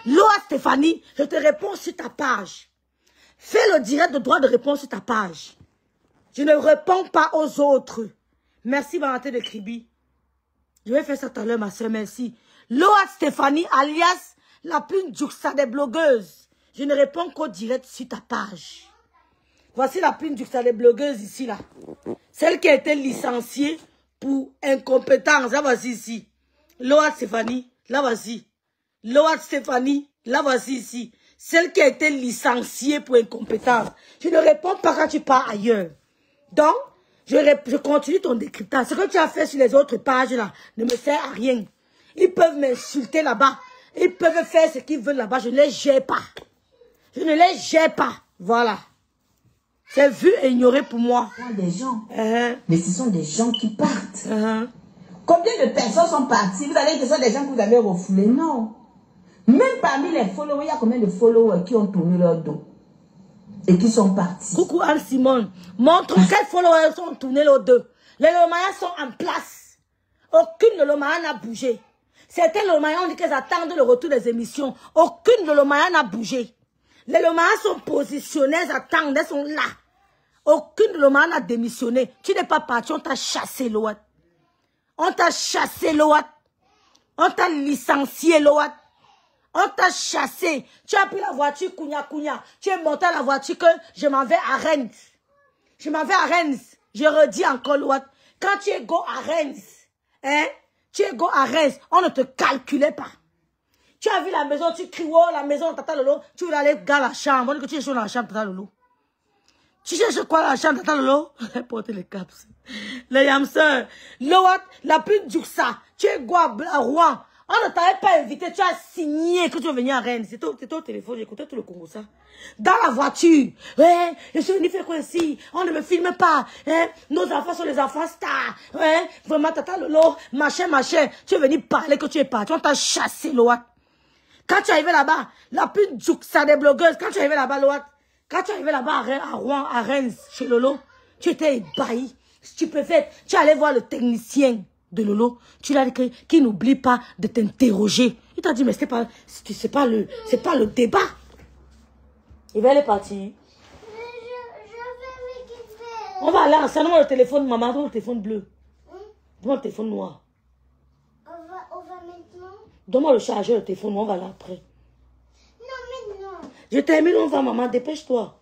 Lowat Stéphanie, je te réponds sur ta page. Fais le direct de droit de réponse sur ta page. Je ne réponds pas aux autres. Merci, Valentin de Kribi. Je vais faire ça tout à l'heure, ma soeur, merci. Lowat Stéphanie, alias la plume juxta des blogueuses. Je ne réponds qu'au direct sur ta page. Voici la plume juxta des blogueuses ici, là. Celle qui a été licenciée pour incompétence. La voici ici. Lowat Stéphanie, la voici. Lowat Stéphanie, la voici ici. Celle qui a été licenciée pour incompétence. Je ne réponds pas quand tu pars ailleurs. Donc, je continue ton décryptage. Ce que tu as fait sur les autres pages là ne me sert à rien. Ils peuvent m'insulter là-bas. Ils peuvent faire ce qu'ils veulent là-bas. Je ne les gère pas. Je ne les gère pas. Voilà. C'est vu et ignoré pour moi.
Des gens. Mais ce sont des gens qui partent. Combien de personnes sont parties? Vous allez dire que ce sont des gens que vous avez refoulés? Non. Même parmi les followers, il y a combien de followers qui ont tourné leur dos et qui sont partis?
Coucou Anne-Simone. Montre quels followers sont tournés leur dos. Les Romains sont en place. Aucune Lolomaya n'a bougé. Certains Lolomayas ont dit qu'elles attendent le retour des émissions. Aucune Lolomaya n'a bougé. Les Lomayas sont positionnés, elles attendent, elles sont là. Aucune Lolomaya n'a démissionné. Tu n'es pas parti, on t'a chassé, Loat. On t'a chassé, Loat. On t'a licencié, Loat. On t'a chassé. Tu as pris la voiture, Kounia. Tu es monté à la voiture que je m'en vais à Rennes. Je m'en vais à Rennes. Je redis encore, Loat. Quand tu es go à Rennes, hein? Tu es go à Rennes, on ne te calculait pas. Tu as vu la maison, tu cries, oh, la maison de Tata Lolo, tu veux aller dans la chambre, on dit que tu es chaud dans la chambre de Tata Lolo. Tu cherches quoi dans la chambre de Tata Lolo? Portez les caps. Les yamseurs. Loat, la plus dure ça. Tu es go à Rouen. On ne t'avait pas invité, tu as signé que tu veux venir à Rennes. C'était au téléphone, j'écoutais tout le Congo ça. Dans la voiture. Ouais, je suis venu faire quoi ici? On ne me filme pas. Hein? Nos enfants sont les enfants stars. Ouais, vraiment, Tata Lolo, machin. Tu es venu parler que tu es parti. On t'a chassé, Loat. Quand tu es arrivé là-bas, la plus dure ça des blogueuses, quand tu es arrivé là-bas, Loat, quand tu es arrivé là-bas à Rouen, à Rennes, chez Lolo, tu étais ébahi, stupéfaite. Tu allais voir le technicien de Lolo, tu lui as dit qu'il n'oublie pas de t'interroger. Il t'a dit, mais c'est pas le débat. Il va aller partir.
Je vais m'équiper.
On va aller ensemble. Donne-moi le téléphone, maman, donne-moi le téléphone bleu. Donne-moi le téléphone noir.
On va maintenant.
Donne-moi le chargeur, le téléphone noir, on va là après.
Non, maintenant.
Je termine, on va, maman, dépêche-toi.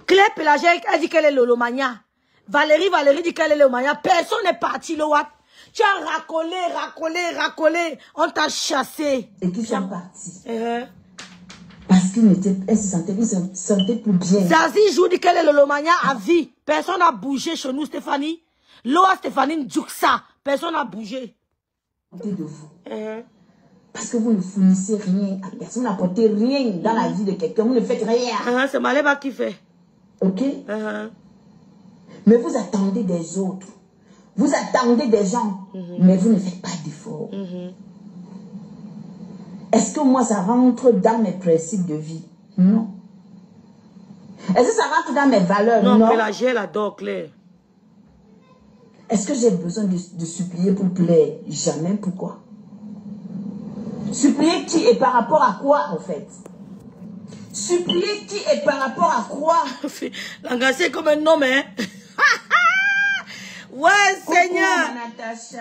Claire Pélagique, elle dit qu'elle est Lolomania. Valérie dit qu'elle est Lolomania. Personne n'est parti, Loat. Tu as racolé. On t'a chassé.
Et qui sont partis. Parce qu'elle se sentait plus bien.
Zazie joue dit qu'elle est Lolomania à vie. Personne n'a bougé chez nous, Stéphanie. Loa Stéphanie Djouksa. Personne n'a bougé.
De vous. Parce que vous ne fournissez rien à personne. Vous n'apportez rien dans la vie de quelqu'un. Vous ne faites rien.
C'est Maléba qui fait.
Ok? Mais vous attendez des autres. Vous attendez des gens. Mais vous ne faites pas d'efforts. Est-ce que moi, ça rentre dans mes principes de vie? Non. Est-ce que ça rentre dans mes valeurs? Non.
Non, Pélagie, elle adore Claire.
Est-ce que j'ai besoin de supplier pour plaire? Jamais. Pourquoi? Supplier qui et par rapport à quoi, en fait? Supplier qui et par rapport à quoi?
L'engagé comme un homme, hein? Ouais, Seigneur.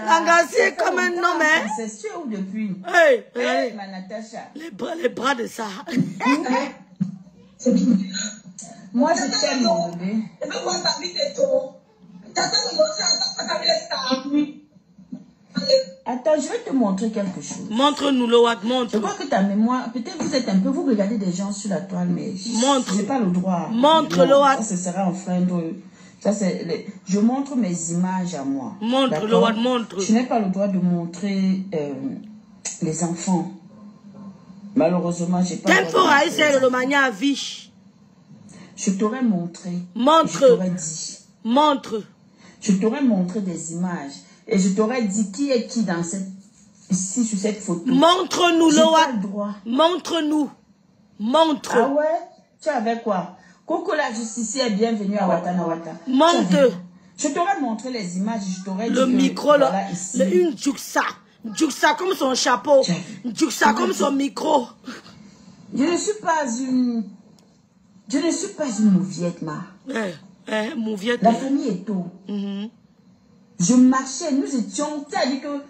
L'engagé comme un homme, hein?
C'est sûr ou depuis?
Hey,
ma Natacha.
Les bras de ça.
Moi, je t'aime, mon bébé. Attends, je vais te montrer quelque chose.
Montre-nous, Loat, montre.
Je crois que ta mémoire, peut-être vous êtes un peu, vous regardez des gens sur la toile, mais
montre.
Je n'ai pas le droit.
Montre, Loat.
Ça, ce sera en frein de... Ça, c'est je montre mes images à moi.
Montre, Loat, montre.
Je n'ai pas le droit de montrer les enfants. Malheureusement, j'ai pas le droit.
Tempo Aïssa Lolomania Viche.
Je t'aurais montré.
Montre.
Je t'aurais dit.
Montre.
Je t'aurais montré des images. Et je t'aurais dit qui est qui dans cette... Ici, sur cette photo.
Montre-nous, Loat.
J'ai pas le droit.
Montre-nous. Montre.
Ah ouais? Tu avais quoi? Coucou la justicière, bienvenue à Watanawata.
Montre.
Je t'aurais montré les images, je t'aurais dit
le micro,
voilà, ici.
Une Djouksa. Djouksa comme son chapeau. Djouksa comme son micro.
Je ne suis pas une... Je ne suis pas une mouviette, ma.
Mouviette.
La famille est tôt. Je marchais, nous étions... Tu as dit que...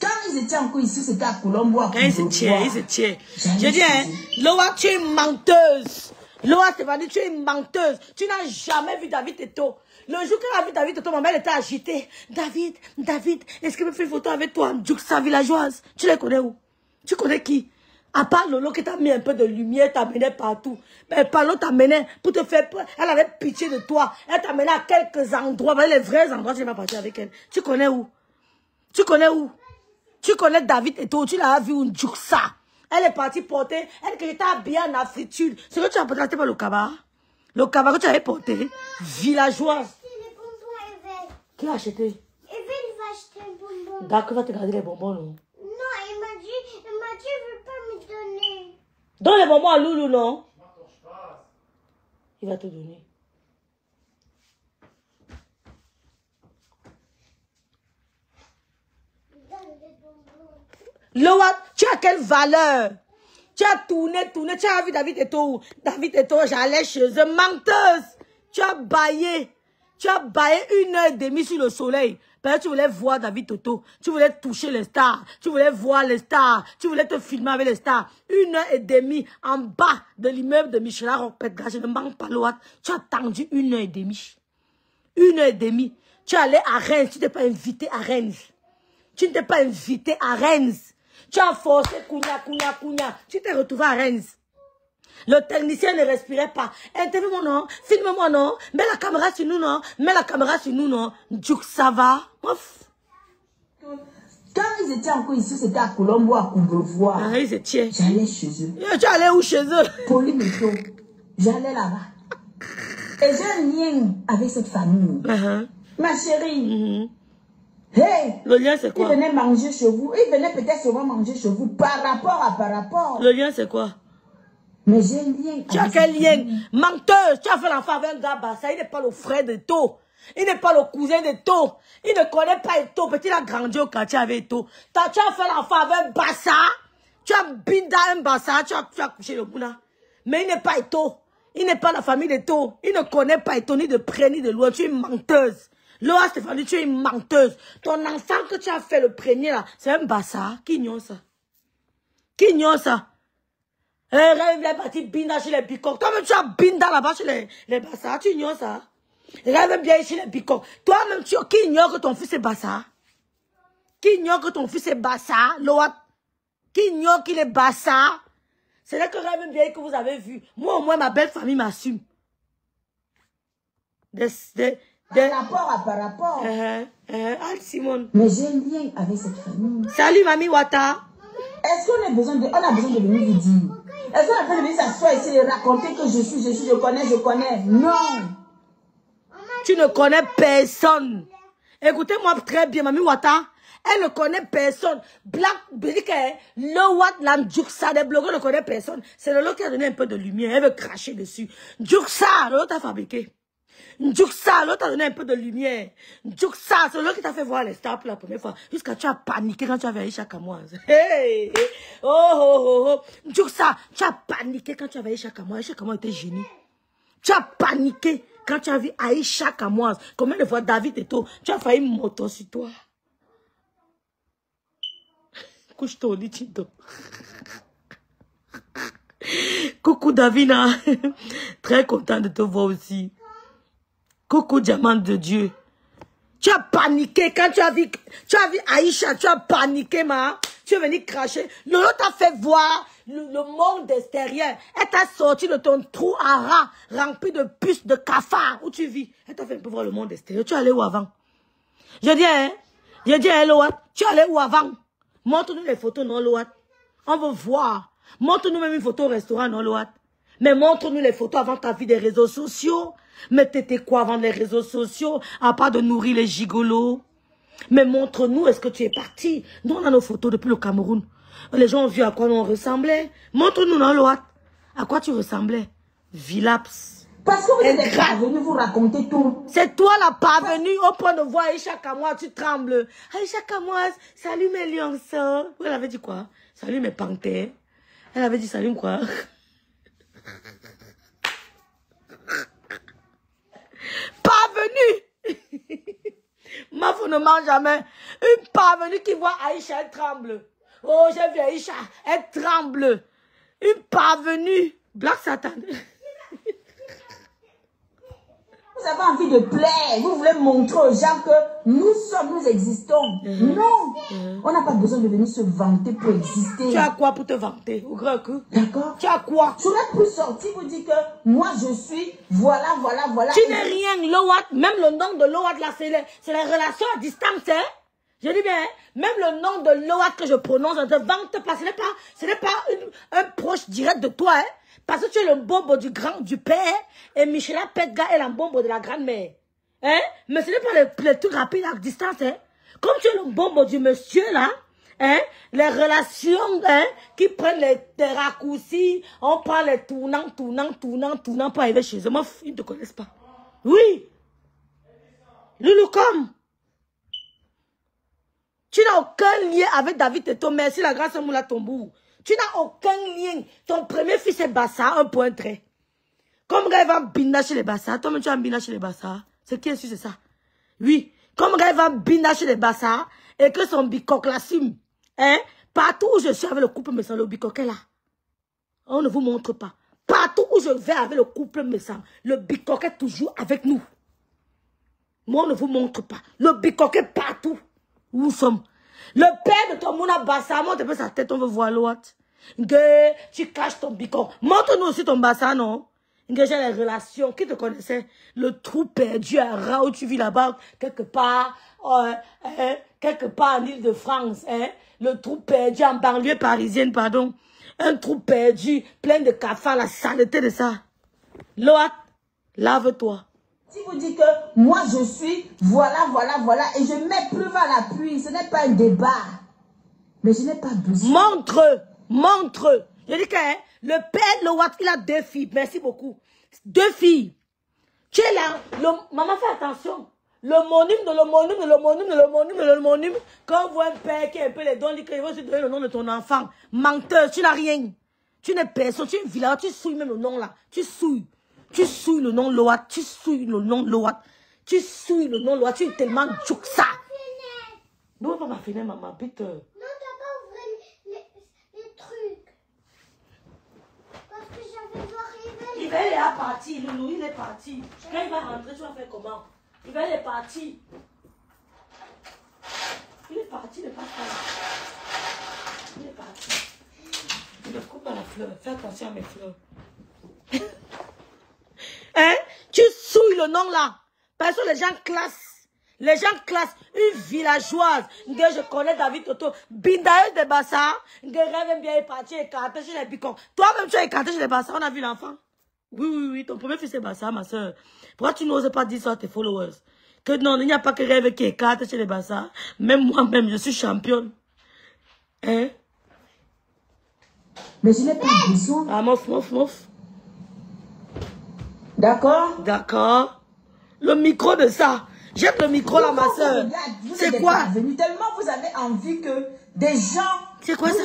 Quand ils étaient encore ici, c'était à Colombo.
Quand ils se tiennent. Je dis, hein, Loa, tu es menteuse. Loa, tu es menteuse. Tu n'as jamais vu David Teto. Le jour qu'elle a vu David Teto, ma mère était agitée. David, est-ce qu'elle me fait une photo avec toi, Djouksa villageoise? Tu les connais où? Tu connais qui? À part Lolo qui t'a mis un peu de lumière, t'amenait partout. Mais Palo t'amenait pour te faire peur. Elle avait pitié de toi. Elle t'amenait à quelques endroits. Les vrais endroits, tu n'es pas parti avec elle. Tu connais où? Tu connais où? Tu connais David et toi, tu l'as vu une Djouksa. Elle est partie porter, elle que j'étais habillée en afritude. Ce que tu as porté, c'était pas le cabas. Le cabas que tu avais porté, villageois. Qui a acheté?
Evel va acheter un bonbon.
D'accord, va te garder les bonbons, non?
Non, il m'a dit, il veut pas me donner.
Donne les bonbons à Loulou, non? Il va te donner. Loa, tu as quelle valeur? Tu as tourné, tu as vu David Eto'o. David Eto'o, j'allais chez eux. Menteuse. Tu as baillé 1h30 sur le soleil. Parce que tu voulais voir David Eto'o. Tu voulais toucher les stars. Tu voulais voir les stars. Tu voulais te filmer avec les stars. 1h30 en bas de l'immeuble de Michelin Rockpedga. Je ne manque pas Loa. Tu as attendu 1h30. 1h30. Tu es allé à Rennes. Tu n'es pas invité à Rennes. Tu ne t'es pas invité à Rennes. Tu as forcé Kounia. Tu t'es retrouvé à Rennes. Le technicien ne respirait pas. Interview-moi, non. Filme-moi, non. Mets la caméra sur nous, non. Mets la caméra sur nous, non. Djouk, ça va. Ouf.
Quand ils étaient encore ici, c'était à Colombo, à Courbevoie.
Ah, ils étaient.
J'allais chez eux.
Tu allais où chez eux?
Polymétro. J'allais là-bas. Et j'ai un lien avec cette famille. Ma chérie. Hey,
le lien c'est quoi?
Ils venaient manger chez vous. Ils venaient peut-être souvent manger chez vous par rapport.
Le lien c'est quoi?
Mais j'ai un lien.
Tu as quel lien? Menteuse, tu as fait l'enfant avec un gars Bassa. Il n'est pas le frère de To. Il n'est pas le cousin de To. Il ne connaît pas To. Petit, il a grandi au quartier avec To. Tu as fait l'enfant avec un Bassa. Tu as binda un Bassa. Tu as couché le Mouna. Mais il n'est pas To. Il n'est pas la famille de To. Il ne connaît pas To ni de près ni de loin. Tu es une menteuse. Loa Stéphanie, tu es une menteuse. Ton enfant que tu as fait le premier là, c'est un Bassa. Qui ignore ça? Qui ignore ça? Rêve les partis binda chez les bicoques. Toi-même, tu as binda là-bas chez les Bassa. Tu ignores ça? Rêve bien chez les bicoques. Toi-même, qui ignore que ton fils est Bassa? Qui ignore que ton fils est Bassa? Loa? Qui ignore qu'il est Bassa? C'est là que rêve bien que vous avez vu. Moi, au moins, ma belle famille m'assume.
Par rapport.
Simone.
Mais j'ai un lien avec cette famille.
Salut, Mamie Wata.
Est-ce qu'on a besoin de venir vous dire? Est-ce qu'on a besoin de venir s'asseoir ici et raconter que je connais? Non.
Tu ne connais personne. Écoutez-moi très bien, Mamie Wata. Elle ne connaît personne. Black, le Wat, la Djouksa, des blogueurs ne connaissent personne. C'est le lot qui a donné un peu de lumière. Elle veut cracher dessus. Djouksa, le lot t'a fabriqué. Djouksa, l'autre t'a donné un peu de lumière. Djouksa, c'est l'autre qui t'a fait voir les stars pour la première fois. Jusqu'à tu as paniqué quand tu avais Aïcha Kamoise. Hey, oh. Djouksa, tu as paniqué quand tu avais Aïcha Kamoise. Aïcha Kamoise était génie. Tu as paniqué quand tu as vu Aïcha Kamoise. Combien de fois David Eto'o, tu as failli moto sur toi. Couche-toi au lit, Tito. Coucou Davina. Très content de te voir aussi. Coucou diamant de Dieu. Tu as paniqué quand tu as vu Aïcha, tu as paniqué, ma. Tu es venu cracher. L'autre t'a fait voir le monde extérieur. Elle t'a sorti de ton trou à rat rempli de puces de cafards où tu vis. Elle t'a fait un peu voir le monde extérieur. Tu es allé où avant? Je dis, hein, Loat, tu es allé où avant? Montre-nous les photos, non, Loat. On veut voir. Montre-nous même une photo au restaurant, non, Loat. Mais montre-nous les photos avant ta vie des réseaux sociaux. Mais t'étais quoi avant les réseaux sociaux, à part de nourrir les gigolos? Mais montre-nous, est-ce que tu es parti? Nous, on a nos photos depuis le Cameroun. Les gens ont vu à quoi on ressemblait. Montre-nous, non, Loat. À quoi tu ressemblais? Vilaps.
Parce que vous êtes parvenu vous raconter tout.
C'est toi la parvenue au point de voir Aïcha Kamoise, tu trembles. Aïcha Kamoise, salut mes lionceaux. Elle avait dit quoi? Salut mes panthères. Elle avait dit salut quoi? Parvenue. Mafou ne mange jamais. Une parvenue qui voit Aïcha, elle tremble. Oh, j'ai vu Aïcha, elle tremble. Une parvenue. Black Satan.
Vous avez envie de plaire. Vous voulez montrer aux gens que nous existons. Non. On n'a pas besoin de venir se vanter pour exister.
Tu as quoi pour te vanter? Au grand coup.
D'accord.
Tu as quoi?
Tu n'as plus sorti pour dire que moi je suis, voilà.
Tu n'es rien, Lowat. Même le nom de Lowat là, c'est la relation à distance, hein. Je dis bien, même le nom de Lowat que je prononce, ne te vante pas. Ce n'est pas un proche direct de toi, hein. Parce que tu es le bombo du père et Michela Pedga est la bombo de la grand-mère. Hein? Mais ce n'est pas le truc rapide à distance. Hein? Comme tu es le bombo du monsieur là, hein? Les relations hein? Qui prennent des raccourcis, on prend les tournants pour arriver chez eux. Moi, ils ne te connaissent pas. Oui. Loulou comme. Tu n'as aucun lien avec David Teto. Merci la grâce Moula Tombou. Tu n'as aucun lien. Ton premier fils est Bassa, un point trait. Comme Rêve va Bina chez les Bassa. Toi-même tu as Bina chez les Bassa. C'est qui est sûr, c'est ça? Oui. Comme Rêve va Bina chez les Bassa. Et que son bicoque l'assume. Hein? Partout où je suis avec le couple me semble, le bicoque est là. On ne vous montre pas. Partout où je vais avec le couple me semble, le bicoque est toujours avec nous. Moi, on ne vous montre pas. Le bicoque est partout où nous sommes. Le père de ton Mouna Bassa, montre un peu sa tête, on veut voir l'autre. Tu caches ton bicoque. Montre-nous aussi ton Bassa, non? J'ai les relations. Qui te connaissait? Le trou perdu à Raoult, tu vis là-bas, quelque part en Île-de-France. Hein? Le trou perdu en banlieue parisienne, pardon. Un trou perdu, plein de cafards, la saleté de ça. L'autre, lave-toi.
Si vous dites que moi je suis, voilà, et je mets preuve à l'appui, ce n'est pas un débat. Mais je n'ai pas besoin.
Montre. Je dis que hein, le père de Watt, il a 2 filles. Merci beaucoup. 2 filles. Tu es là. Maman, fais attention. Le monime. Quand on voit un père qui a un peu les dons, il va se donner le nom de ton enfant. Menteur, tu n'as rien. Tu n'es personne, tu es vilain, tu souilles même le nom là. Tu souilles le nom Loat, tu souilles le nom Loat. Tu souilles le nom Loat, tu es tellement djouksa. Non, pas ma fenêtre, maman, vite.
Non, t'as pas ouvert les trucs. Parce que j'avais voir Rivel.
Rivel est parti, Loulou, il est parti. Quand il va rentrer, tu vas faire comment? Rivel est parti. Il est parti, il est parti. Il est parti. Il me coupe à la fleur. Fais attention à mes fleurs. Hein? Tu souilles le nom là. Parce que les gens classent. Les gens classent une villageoise. Je connais David Toto. Bindaeuse de Bassa. Je rêve bien partir écarté chez les bicons. Toi-même, tu es écarté chez les Bassa. On a vu l'enfant. Oui. Ton premier fils est Bassa, ma soeur. Pourquoi tu n'oses pas dire ça à tes followers? Que non, il n'y a pas que rêve qui écarte chez les Bassa. Même moi-même, je suis championne. Hein?
Mais je n'ai pas besoin.
Ah, mouf.
D'accord.
Le micro de ça. J'aime le micro là, ma soeur. C'est quoi?
Tellement vous avez envie que des gens...
C'est quoi ça?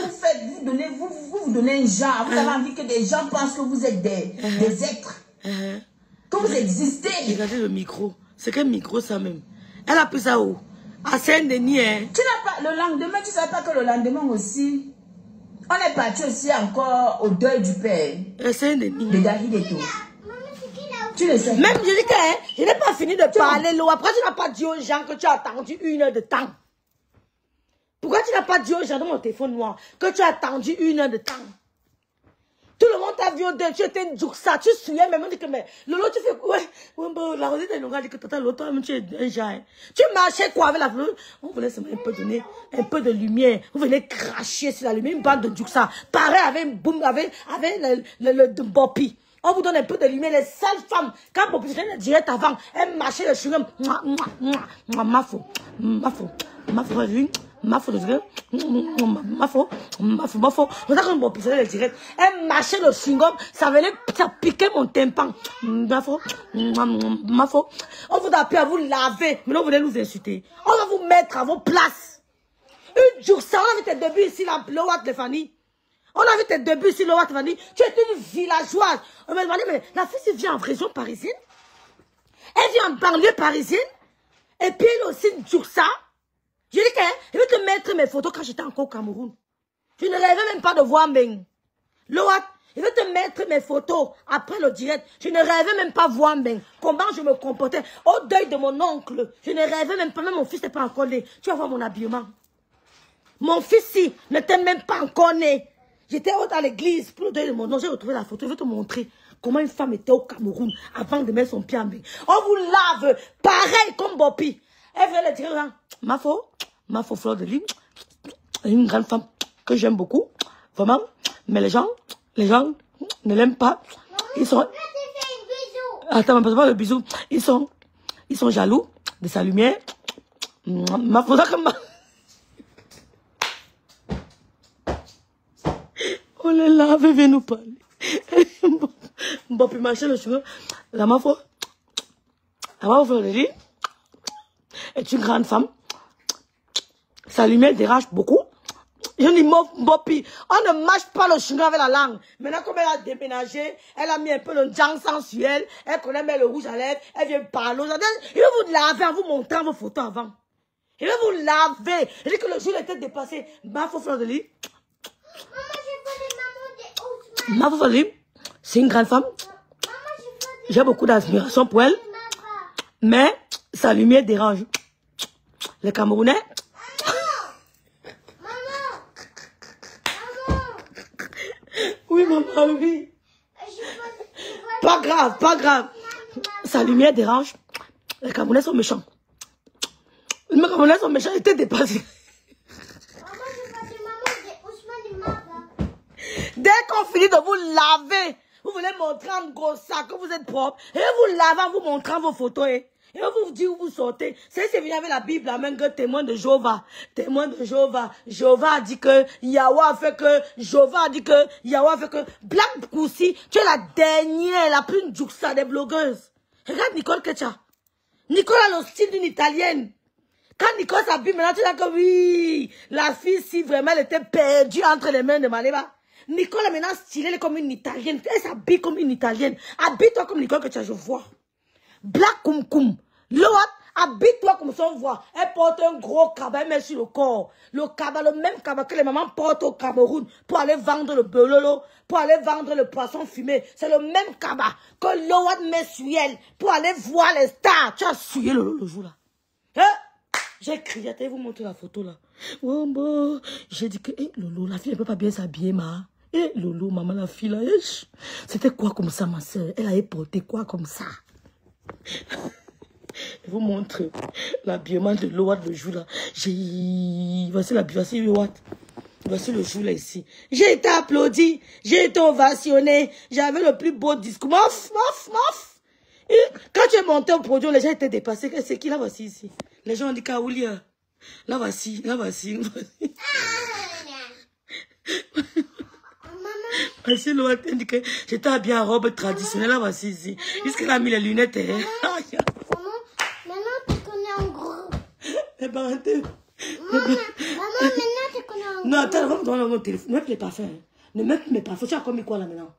Vous donnez un genre. Vous avez envie que des gens pensent que vous êtes des êtres. Que vous existez.
Regardez le micro. C'est quel micro ça même? Elle a pris ça où? À Saint-Denis, hein?
Tu n'as pas... Le lendemain, tu ne savais pas que le lendemain aussi... On est parti aussi encore au deuil du père.
Saint-Denis.
De David et tout. Tu le sais.
Même, je dis que hein, je n'ai pas fini de parler l'eau. Après, tu n'as pas dit aux gens que tu as attendu 1 heure de temps. Pourquoi tu n'as pas dit aux gens dans mon téléphone noir que tu as attendu 1 heure de temps? Tout le monde t'a vu au deuil, tu étais une djouksa, tu souillais même, on dit que mais, Lolo, tu fais quoi? Ouais, la rosette, elle nous a dit que tata, l'autre, tu es un genre. Tu marchais quoi avec la fleur? On voulait seulement un peu donner un peu de lumière. Vous venez cracher sur la lumière, une bande de djouksa. Pareil avec boum, avec le Bopi. On vous donne un peu de lumière. Les seules femmes, quand Bopi se direct avant, elles marchaient le chewing-gum. Elle marchait le chewing-gum, ça piquait mon tympan. On vous a appris à vous laver, mais non, vous voulez nous insulter. On va vous mettre à vos places. Une jour, ça, on a vu tes débuts ici, la Loat de Fanny. On a vu tes débuts ici, Loat de Fanny. Tu es une villageoise. On m'a demandé, mais la fille, elle vient en région parisienne. Elle vient en banlieue parisienne. Et puis, elle aussi, une jour, ça. Je dis que je vais te mettre mes photos quand j'étais encore au Cameroun. Je ne rêvais même pas de voir Mbeng. Loat, je vais te mettre mes photos après le direct. Je ne rêvais même pas voir Mbeng. Comment je me comportais au deuil de mon oncle. Je ne rêvais même pas, même mon fils n'est pas encore né. Tu vas voir mon habillement. Mon fils, si, n'était même pas encore né. J'étais à l'église pour le deuil de mon oncle. J'ai retrouvé la photo. Je vais te montrer comment une femme était au Cameroun avant de mettre son pied en Mbeng. On vous lave pareil comme Bopi. Elle veut le dire, ma faux fleur de lune, une grande femme que j'aime beaucoup, vraiment, mais les gens ne l'aiment pas. Ils sont... Attends, pas le bisou. Ils sont jaloux de sa lumière. Ma faux comme on les lave et vient nous parler. Bon, puis marcher le cheveu. La ma faux fleur de lune est une grande femme. Sa lumière dérange beaucoup. Je dis, Mopi, on ne mâche pas le chignon avec la langue. Maintenant, comme elle a déménagé, elle a mis un peu le jang sensuel, elle connaît mettre le rouge à lèvres, elle vient parler. Il va vous laver en vous montrant vos photos avant. Il va vous laver. Il dit que le jour était dépassé. Ma Fleur de Lys. Ma Fleur de Lys, c'est une grande femme. J'ai beaucoup d'admiration pour elle. Mais sa lumière dérange. Les Camerounais. Oui, maman, oui. Pas grave, pas grave. Sa lumière dérange. Les Camerounais sont méchants. Les Camerounais sont méchants, ils étaient dépassés. Dès qu'on finit de vous laver, vous voulez montrer en gros ça que vous êtes propre. Et vous lavez en vous montrant vos photos. Et vous dites où vous sortez. C'est venu avec la Bible, la même que témoin de Jéhovah. Témoin de Jéhovah. Jéhovah a dit que Yahweh a fait que. Jéhovah a dit que Yahweh a fait que. Black Koussi, tu es la dernière, la plus juxa des blogueuses. Regarde Nicole Ketcha. Nicole a le style d'une italienne. Quand Nicole s'habille, maintenant tu dis que oui, la fille, si vraiment elle était perdue entre les mains de Maleba. Nicole est maintenant stylée, elle est comme une italienne. Elle s'habille comme une italienne. Habille-toi comme Nicole Ketcha, je vois. Black Koum. L'autre, habille-toi comme son voix. Elle porte un gros cabas, elle met sur le corps. Le cabas, le même cabas que les mamans portent au Cameroun pour aller vendre le belolo, pour aller vendre le poisson fumé. C'est le même cabas que l'autre met sur elle pour aller voir les stars. Tu as sué le jour là. Hein? J'ai crié, attendez, vous montrer la photo là. Oh, bon. J'ai dit que, Lolo, la fille ne peut pas bien s'habiller, ma. Lolo, maman, la fille là, c'était quoi comme ça, ma soeur? Elle avait porté quoi comme ça? Je vous montre l'habillement de l'Ouad le jour là. Voici voici le jour là ici. J'ai été applaudi, j'ai été ovationné, j'avais le plus beau discours. Mof. Et quand tu es monté au produit, les gens étaient dépassés. C'est qui là, voici ici? Les gens ont dit Kaoulia. Là voici. Voici l'Ouad dit que j'étais habillée en robe traditionnelle. Là voici ici. Jusqu'elle a mis les lunettes.
Maman, maintenant tu connais un
Non, attends, dans mon téléphone. Ne mets plus les parfums. Ne mets plus mes parfums. Tu as commis quoi là maintenant?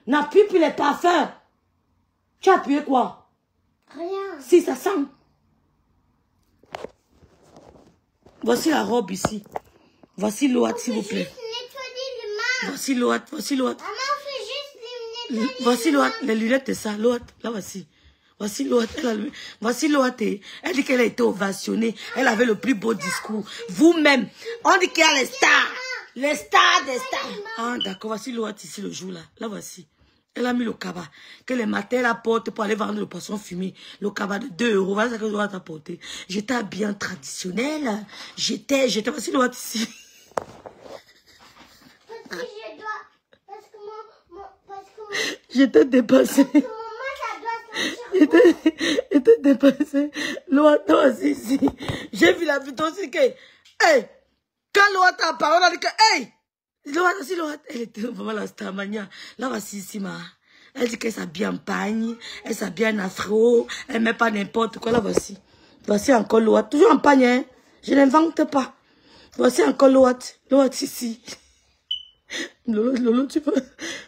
N'appuie plus les parfums. Tu as appuyé quoi?
Rien.
Si, ça sent. Voici la robe ici. Voici l'autre, s'il vous plaît. Voici l'autre.
Maman, fais juste les lunettes.
Voici l'autre. Les lunettes de ça. L'autre. Là, voici. Voici l'autre. Voici l'autre. Elle dit qu'elle a été ovationnée. Elle avait le plus beau discours. Vous-même. On dit qu'il y a les stars. Les stars des stars. Ah, d'accord. Voici l'autre ici le jour là. Là, voici. Elle a mis le cabas. Que les matins, elle apporte pour aller vendre le poisson fumé. Le cabas de 2 €. Voilà ce que je dois t'apporter. J'étais habillée en traditionnel. J'étais. Voici l'autre ici.
Parce que
j'étais dépassée. J'étais dépassée. L'autre aussi. J'ai vu la vidéo aussi que. Hey! Quand l'autre a parlé, on a dit que. Hey! L'autre, elle était vraiment la starmania. Là, voici ici, ma. Elle dit qu'elle s'habille en pagne, elle s'habille en afro, elle met pas n'importe quoi. Là, voici. Voici encore l'autre. Toujours en pagne, hein. Je n'invente pas. Voici encore l'autre. L'autre ici. Lolo, tu peux.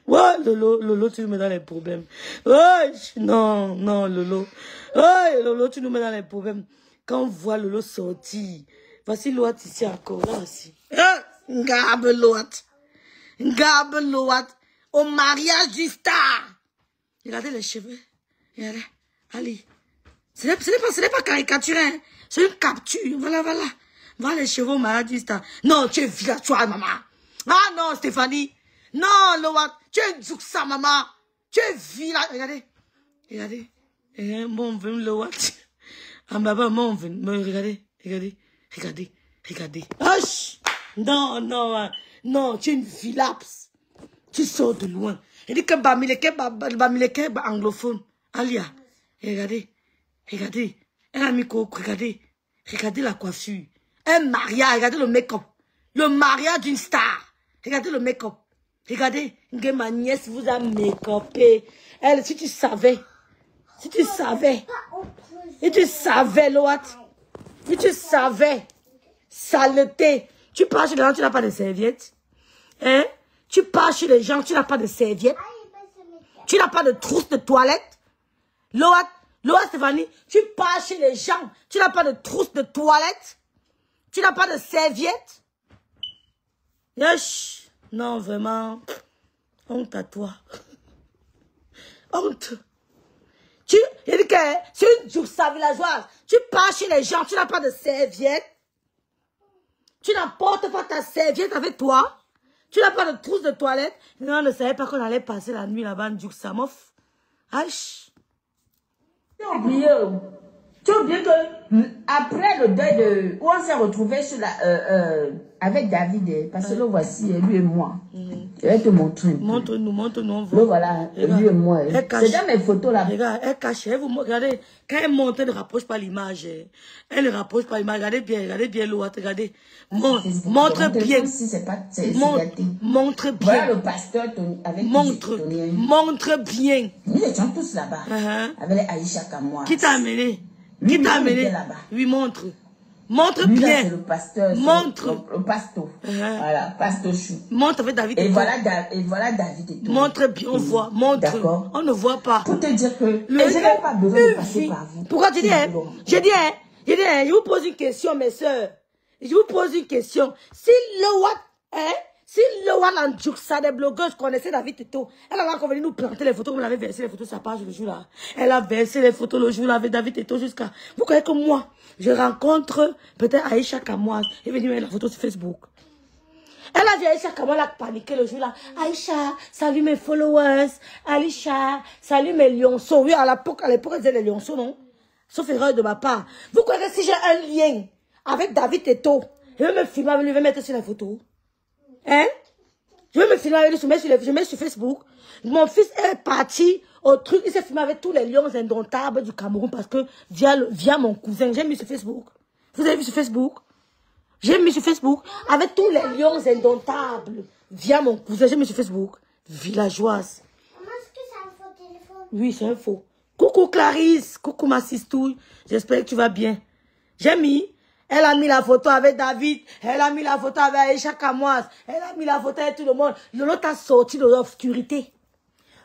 Ouais, Lolo, tu nous mets dans les problèmes. Ouais, non, Lolo. Ouais, Lolo, tu nous mets dans les problèmes. Quand on voit Lolo sortir, voici l'autre ici encore. Là, aussi. Ngabe l'autre. Au mariage du star. Regardez les cheveux. Regardez. Allez. Ce n'est pas caricaturé, hein. C'est une capture. Voilà. Voilà les cheveux au mariage du star. Non, tu es vilain, toi, maman. Ah non, Stéphanie. Non, Loat. Tu es Zouksa, maman. Tu es vilain. Regardez. Mon vin, Loat. Ah, maman, mon vin. Regardez. Hush. Non, tu es une vilaps. Tu sors de loin. Il dit que Bamileke anglophone. Alia. Regardez. Elle a mis quoi? Regardez la coiffure. Un mariage. Regardez le make-up. Le mariage d'une star. Regardez le make-up. Regardez. Ma nièce vous a make-upé. Elle, si tu savais. Et tu savais, Loat. Et tu savais. Saleté. Tu pars chez les gens, tu n'as pas de serviette. Hein? Tu pars chez les gens, tu n'as pas de serviette. Tu n'as pas de trousse de toilette. Loa Stéphanie, tu pars chez les gens, tu n'as pas de trousse de toilette. Tu n'as pas de serviette. Yesh. Non, vraiment. Honte à toi. Honte. Il dit que c'est une Djouksa villageoise. Tu pars chez les gens, tu n'as pas de serviette. Tu n'apportes pas ta serviette avec toi. Tu n'as pas de trousse de toilette. Non, on ne savait pas qu'on allait passer la nuit là-bas en Djouksa, mof. Aïe.
Tu as oublié que après le deuil de... Où on s'est retrouvé sur la, avec David, parce que le voici, lui et moi. Je vais te montrer.
Montre-nous.
Le voilà, lui et moi. C'est dans mes photos là.
Regarde, elle cache. Regardez, quand elle monte, elle ne rapproche pas l'image. Elle ne rapproche pas l'image. Regardez bien l'eau. Regardez. Montre bien. Montre bien.
Voilà le pasteur avec
montre bien.
Nous étions tous là-bas. Avec Aïcha Kamoa.
Qui t'a amené? Qui t'a amené? Oui, montre. Montre bien.
C'est le pasteur.
Montre.
Le pasteur. Voilà, pasteur Chou.
Montre avec David.
Et voilà David et tout.
Montre bien, on voit. Montre.
D'accord.
On ne voit pas.
Pour te dire que je n'ai pas besoin de passer par vous.
Pourquoi tu dis, je vous pose une question, mes soeurs. Je vous pose une question. Si le One en Djouksa des blogueuses connaissait David Teto, elle a encore venu nous planter les photos comme elle avait versé les photos sur sa page le jour là. Elle a versé les photos le jour là avec David Teto jusqu'à... Vous croyez que moi, je rencontre peut-être Aïcha Kamoise et venir mettre la photo sur Facebook. Elle a dit Aïcha Kamoise a paniqué le jour là. Aïcha, salut mes followers. Aïcha, salut mes lionceaux. Oui, à l'époque, elle disait les lionceaux, non? Sauf erreur de ma part. Vous croyez que si j'ai un lien avec David Teto, je vais me filmer avec lui, je vais mettre sur les photos? Hein? Je vais me filmer avec lui, je mets sur Facebook. Mon fils est parti au truc, il s'est filmé avec tous les lions indomptables du Cameroun parce que via mon cousin, j'ai mis sur Facebook. Vous avez vu sur Facebook? J'ai mis sur Facebook avec tous les lions indomptables via mon cousin, j'ai mis sur Facebook. Villageoise.
Maman, est-ce que c'est un faux téléphone?
Oui, c'est un faux. Coucou Clarisse, coucou ma sistouille, j'espère que tu vas bien. J'ai mis. Elle a mis la photo avec David. Elle a mis la photo avec Aïcha Kamoise. Elle a mis la photo avec tout le monde. Lolo t'a sorti de l'obscurité.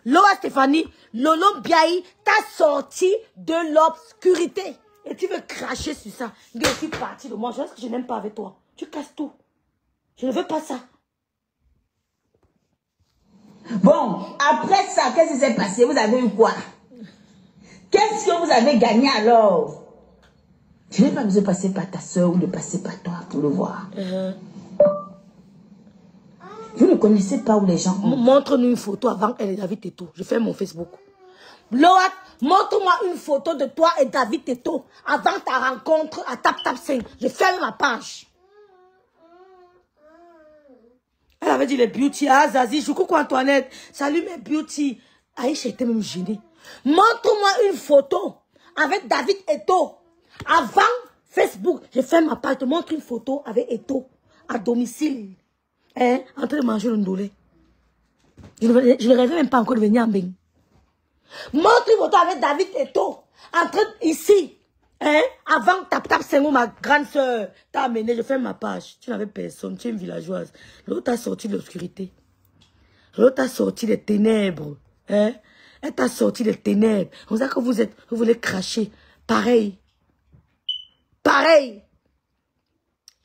Loa Stéphanie, Lolo Biaï t'a sorti de l'obscurité. Et tu veux cracher sur ça. Je suis partie de moi. Je sais que je n'aime pas avec toi. Tu casses tout. Je ne veux pas ça.
Bon, après ça, qu'est-ce qui s'est passé? Vous avez eu quoi? Qu'est-ce que vous avez gagné alors? Je n'ai pas besoin de passer par ta soeur ou de passer par toi pour le voir. Vous ne connaissez pas où les gens ont.
Montre-nous une photo avant elle et David Teto. Je fais mon Facebook. Loat, montre-moi une photo de toi et David Teto avant ta rencontre à Tap 5. Je ferme ma page. Elle avait dit les beauty. Ah, Zazie, je coucou Antoinette. Salut mes beauty. Aïcha était même gênée. Montre-moi une photo avec David Teto. Avant Facebook, je fais ma page, je te montre une photo avec Eto à domicile. Hein, en train de manger le ndolé. Je ne rêvais même pas encore de venir en bain. Montre une photo avec David Eto. En train ici. Hein, avant Tap 5 où ma grande soeur t'a amené, je fais ma page. Tu n'avais personne, tu es une villageoise. L'autre t'a sorti de l'obscurité. L'autre t'a sorti des ténèbres. Hein, elle t'a sorti des ténèbres. On sait que vous voulez cracher. Pareil. Pareil.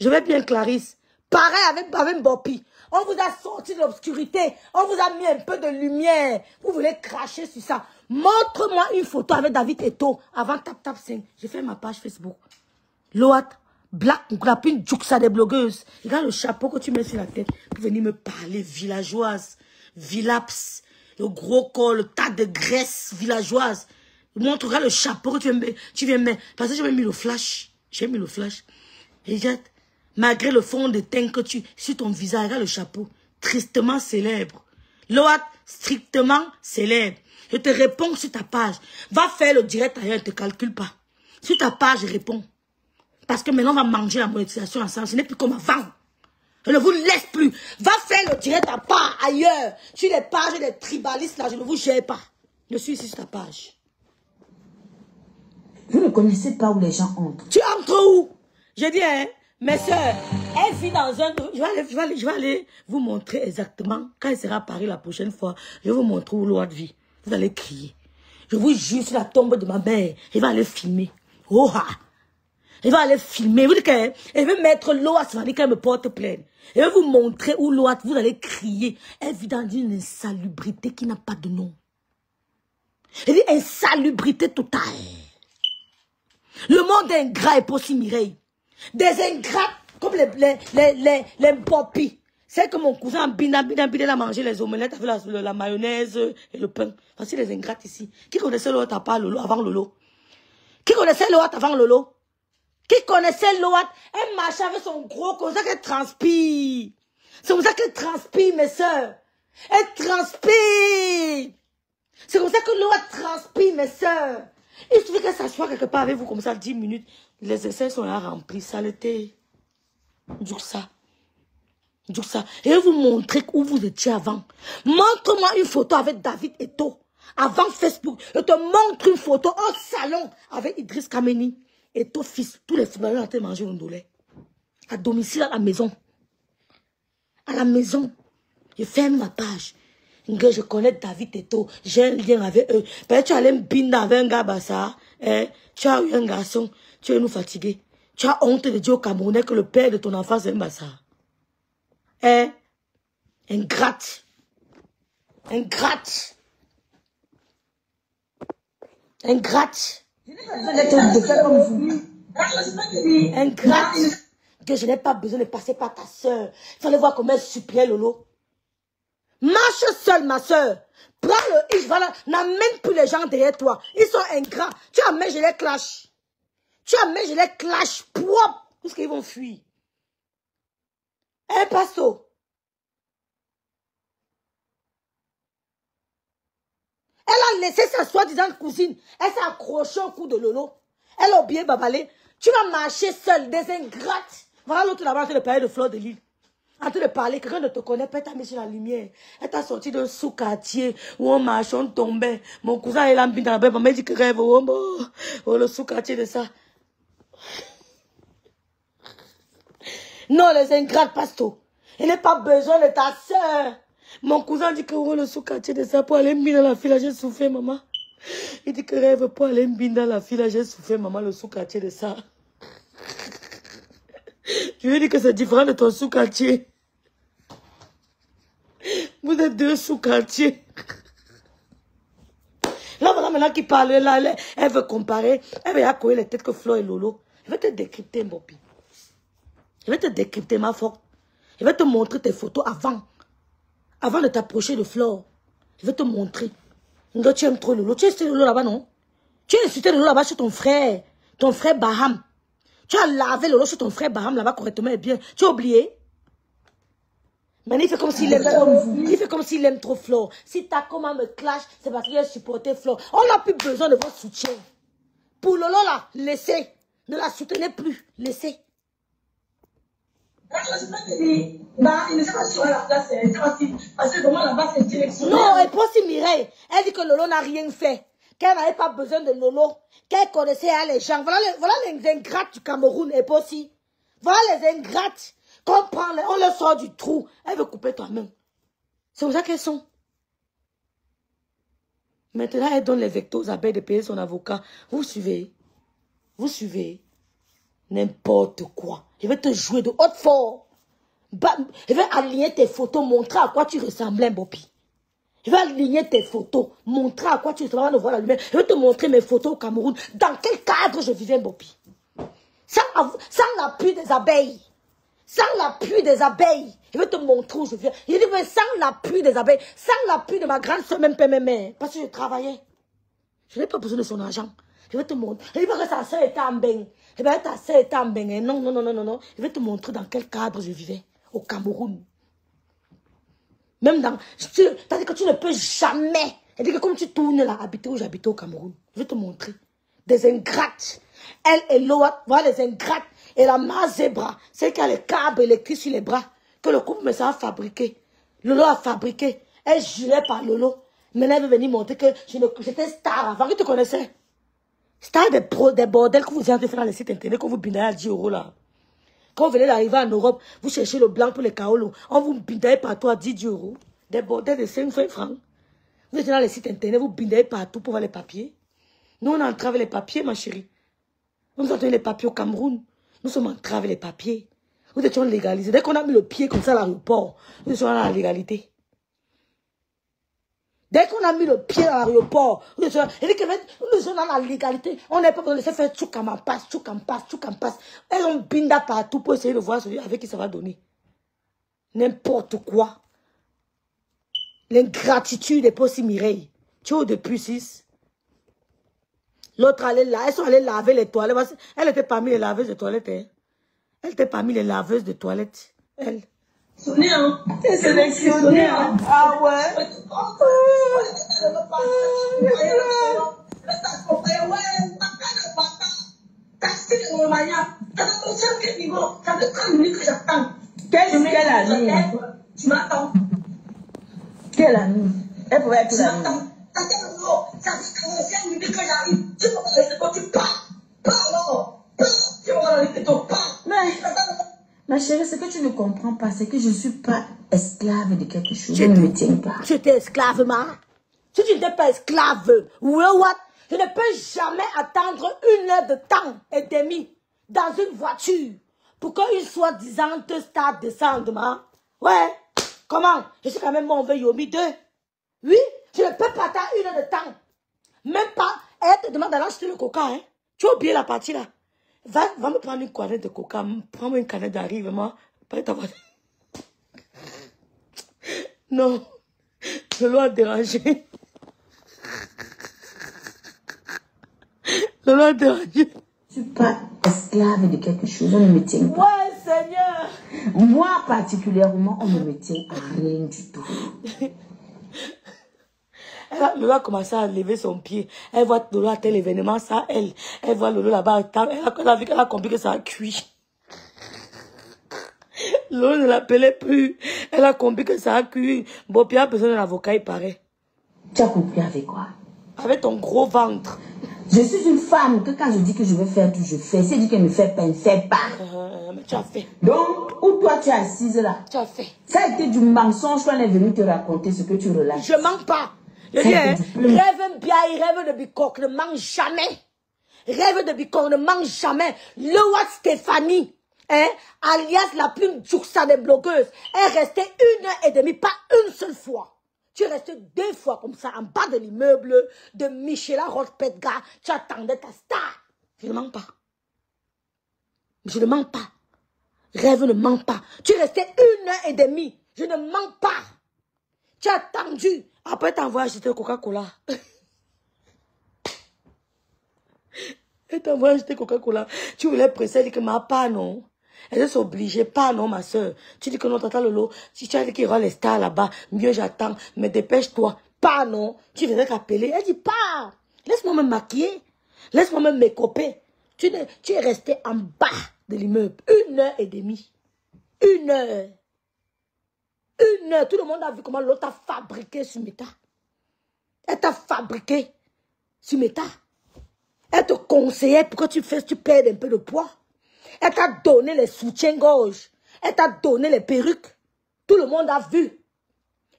Je vais bien, Clarisse. Pareil avec Bopi. On vous a sorti de l'obscurité. On vous a mis un peu de lumière. Vous voulez cracher sur ça. Montre-moi une photo avec David Eto avant Tap 5. J'ai fait ma page Facebook. Loat, Black, la pine Djouksa des blogueuses. Regarde le chapeau que tu mets sur la tête pour venir me parler, villageoise, villaps, le gros col, le tas de graisse villageoise. Montre-moi le chapeau que tu viens mettre. Parce que j'ai mis le flash. J'ai mis le flash. Et regarde, malgré le fond de teint que tu... Sur ton visage, regarde le chapeau. Tristement célèbre. Loat, strictement célèbre. Je te réponds sur ta page. Va faire le direct ailleurs, ne te calcule pas. Sur ta page, je réponds. Parce que maintenant, on va manger la monétisation ensemble. Ce n'est plus comme avant. Je ne vous laisse plus. Va faire le direct à part ailleurs. Sur les pages des tribalistes, là, je ne vous gère pas. Je suis ici sur ta page.
Vous ne connaissez pas où les gens entrent.
Tu entres où? J'ai dit, hein, Mes soeurs, elle vit dans un... Je vais aller vous montrer exactement, quand elle sera à Paris la prochaine fois, je vais vous montrer où l'autre vit. Vous allez crier. Je vous jure sur la tombe de ma mère, elle va aller filmer. Oh ha! Elle va aller filmer. Vous dites qu'elle veut mettre l'Oat, ça va dire qu'elle me porte plainte. Elle va vous montrer où l'Oat, vous allez crier. Elle vit dans une insalubrité qui n'a pas de nom. Elle dit insalubrité totale. Le monde ingrat est possible, Mireille. Des ingrats comme les popis. C'est que mon cousin Bina a mangé les omelettes avec la mayonnaise et le pain. Voici les ingrats ici. Qui connaissait l'Oat avant Lolo? Qui connaissait l'Oat avant Lolo? Qui connaissait l'Oat? Elle marchait avec son gros, comme ça qu'elle transpire. C'est comme ça qu'elle transpire, mes soeurs. Elle transpire. C'est comme ça que l'Oat transpire, mes soeurs. Il suffit qu'elle s'assoie quelque part avec vous comme ça 10 minutes. Les essais sont là remplis. Saleté. D'où ça. D'où ça. Et je vais vous montrer où vous étiez avant. Montre-moi une photo avec David Eto'o. Avant Facebook. Je te montre une photo au salon avec Idriss Kameni. Et ton fils, tous les footballeurs ont été mangés au ndolé. À domicile, à la maison. À la maison. Je ferme ma page. Je connais David Eto'o. J'ai un lien avec eux. Tu allais me binder avec un gars, bah ça. Tu as eu un garçon. Tu es nous fatigué. Tu as honte de dire au Camerounais que le père de ton enfant, c'est un bassa. Ingrate. Ingrate. Ingrate. Ingrate. Que je n'ai pas besoin de passer par ta soeur. Il fallait voir comment elle suppliait Lolo. Marche seule, ma soeur. Prends le H, voilà. N'amène plus les gens derrière toi. Ils sont ingrats. Tu amènes, je les clash. Tu amènes, je les clash propre. Parce qu'ils vont fuir. Pasto. Elle a laissé sa soi-disant cousine. Elle s'est accrochée au cou de Lolo. Elle a oublié Babalé. Tu vas marcher seule, des ingrates. Voilà l'autre là-bas en train de parler de Fleur de Lille. En train de parler, quelqu'un ne te connaît pas, elle t'a mis sur la lumière. Elle t'a sorti d'un sous-quartier où on marche, on tombait. Mon cousin, il a mis dans la bête. Maman dit que rêve, oh, le sous-quartier de ça. Non, les ingrates, pasto. Il n'a pas besoin de ta soeur. Mon cousin dit que le sous-quartier de ça pour aller me dans la file, j'ai souffert, maman. Il dit que rêve pour aller me dans la file, j'ai souffert, maman, le sous-quartier de ça. Je lui dis que c'est différent de ton sous-quartier. Vous êtes deux sous-quartiers. Là, voilà maintenant qui parle, là, elle veut comparer. Elle veut accoyer les têtes que Flo et Lolo. Je vais te décrypter, Mbopi. Je vais te décrypter, ma forte. Je vais te montrer tes photos avant. Avant de t'approcher de Flo. Je vais te montrer. Tu aimes trop Lolo. Tu as insulté Lolo là-bas, non? Tu as insulté Lolo là-bas sur ton frère. Ton frère Baham. Tu as lavé Lolo sur ton frère Baham là-bas correctement et bien. Tu as oublié? Mais il fait comme s'il aime trop. Il fait comme s'il aime trop Flo. Si ta comment me clash, c'est parce qu'il a supporté Flo. On n'a plus besoin de votre soutien. Pour Lolo là, laissez. Ne la soutenez plus. Laissez. Non, elle pense si Mireille. Elle dit que Lolo n'a rien fait. Qu'elle n'avait pas besoin de Lolo. Qu'elle connaissait les gens. Voilà les ingrates du Cameroun. Et pas aussi. Voilà les ingrates. Qu'on prend, on le sort du trou. Elle veut couper toi-même. C'est comme ça qu'elles sont. Maintenant, elle donne les vectos aux abeilles de payer son avocat. Vous suivez. Vous suivez. N'importe quoi. Je vais te jouer de haute force. Je vais aligner tes photos, montrer à quoi tu ressemblais, Bopi. Je vais aligner tes photos, montrer à quoi tu ressemblais, de voir la lumière. Je vais te montrer mes photos au Cameroun. Dans quel cadre je vivais, Bopi. Sans l'appui des abeilles. Sans l'appui des abeilles. Je vais te montrer où je viens. Je dis, mais sans l'appui des abeilles. Sans l'appui de ma grande soeur, même pas mes mères. Parce que je travaillais. Je n'ai pas besoin de son argent. Je vais te montrer. Je dis pas que sa soeur était en bain. Eh bien, ta soeur était en bain. Non, non, non, non, non, non. Je vais te montrer dans quel cadre je vivais. Au Cameroun. Même dans... C'est-à-dire que tu ne peux jamais... C'est-à-dire que comme tu tournes là, habiter où j'habitais au Cameroun. Je vais te montrer. Des ingrates. Elle et Loa, voilà les ingrates. Et la ma zébra, c'est qui a les câbles électriques sur les bras. Que le couple me a fabriqué. Lolo a fabriqué. Elle jurait par Lolo. Maintenant, elle veut venir montrer que j'étais star avant. Qui te connaissais? Star des bordels que vous avez fait dans les sites internet, que vous bindez à 10 € là. Quand vous venez d'arriver en Europe, vous cherchez le blanc pour les kaolos. On vous bindaille partout à 10 €. Des bordels de 5 francs. Vous êtes dans les sites internet, vous bindaille partout pour voir les papiers. Nous, on entrave les papiers, ma chérie. Nous avons les papiers au Cameroun. Nous sommes entravé les papiers. Nous étions légalisés. Dès qu'on a mis le pied comme ça à l'aéroport, nous étions dans la légalité. Dès qu'on a mis le pied dans l'aéroport, nous étions dans la légalité. On n'est pas besoin de laisser faire tchouk en passe, tchouk en passe, tchouk en passe. Elles ont binda partout pour essayer de voir celui avec qui ça va donner. N'importe quoi. L'ingratitude est pas aussi Mireille. Tu vois, depuis 6. L'autre allait là, elles sont allées laver les toilettes. Elle était parmi les laveuses de toilettes. Hein. Elle était parmi les laveuses de toilettes. Elle.
Sonné, hein? T'es sélectionné, hein? Ah ouais? Qu'est-ce qu'elle a mis? Tu m'attends. Quelle amie? Elle pouvait être l'amie. Ma chérie, ce que tu ne comprends pas, c'est que je ne suis pas esclave de quelque chose. Je ne me tiens pas.
Tu étais esclave, ma. Si tu n'étais pas esclave, what? Je ne peux jamais attendre 1 heure de temps et demi dans une voiture pour qu'une soi-disant star descende, ma. Ouais. Comment? Je suis quand même mon Yomi 2. Oui, je ne peux pas attendre 1 heure de temps. Même pas. Elle te demande d'aller acheter le coca, hein. Tu as oublié la partie là. Va me prendre une canette de coca. Prends-moi une canette d'arrive, moi. Non. Lolo a dérangé. Lolo a dérangé.
Je ne suis pas esclave de quelque chose. On ne me tient pas.
Ouais, Seigneur.
Moi, particulièrement, on ne me tient à rien du tout.
Lolo a commencé à lever son pied. Elle voit Lolo à tel événement, ça, elle voit Lolo là-bas. Elle a vu qu'elle a compris que ça a cuit. Lolo ne l'appelait plus. Elle a compris que ça a cuit. Bon, puis il a besoin d'un avocat, il paraît.
Tu as compris avec quoi?
Avec ton gros ventre.
Je suis une femme que quand je dis que je veux faire tout, je fais. Si elle dit qu'elle ne fait pas, elle ne fait pas.
Mais tu as fait.
Donc, où toi tu es assise là?
Tu as fait.
Ça a été du mensonge quand elle est venue te raconter ce que tu relates.
Je mens pas. Je dis, hein, rêve bien, rêve de bicoque, ne mange jamais. Rêve de bicoque, ne mange jamais. Loa Stéphanie, hein, alias la plus juxa des blogueuses, est restée 1 heure et demie, pas une seule fois. Tu es resté 2 fois comme ça, en bas de l'immeuble de Michela Roth-Petga. Tu attendais ta star. Je ne mens pas. Je ne mens pas. Rêve ne ment pas. Tu es resté 1 heure et demie. Je ne mens pas. Tu as attendu. Après, t'envoies acheter le Coca-Cola. Elle t'envoie acheter Coca-Cola. Tu voulais presser, elle dit que ma pas non. Elle est obligée, pas non, ma soeur. Tu dis que non, tata Lolo, si tu as dit qu'il y aura les stars là-bas, mieux j'attends, mais dépêche-toi. Pas non. Tu faisais qu'appeler. Elle dit pas. Laisse-moi me maquiller. Laisse-moi me mécoper. Tu es resté en bas de l'immeuble. 1 heure et demie. 1 heure. 1 heure. Tout le monde a vu comment l'autre a fabriqué sur Meta. Elle t'a fabriqué sur Meta. Elle te conseillait pour que tu perdes un peu de poids. Elle t'a donné les soutiens-gorge. Elle t'a donné les perruques. Tout le monde a vu.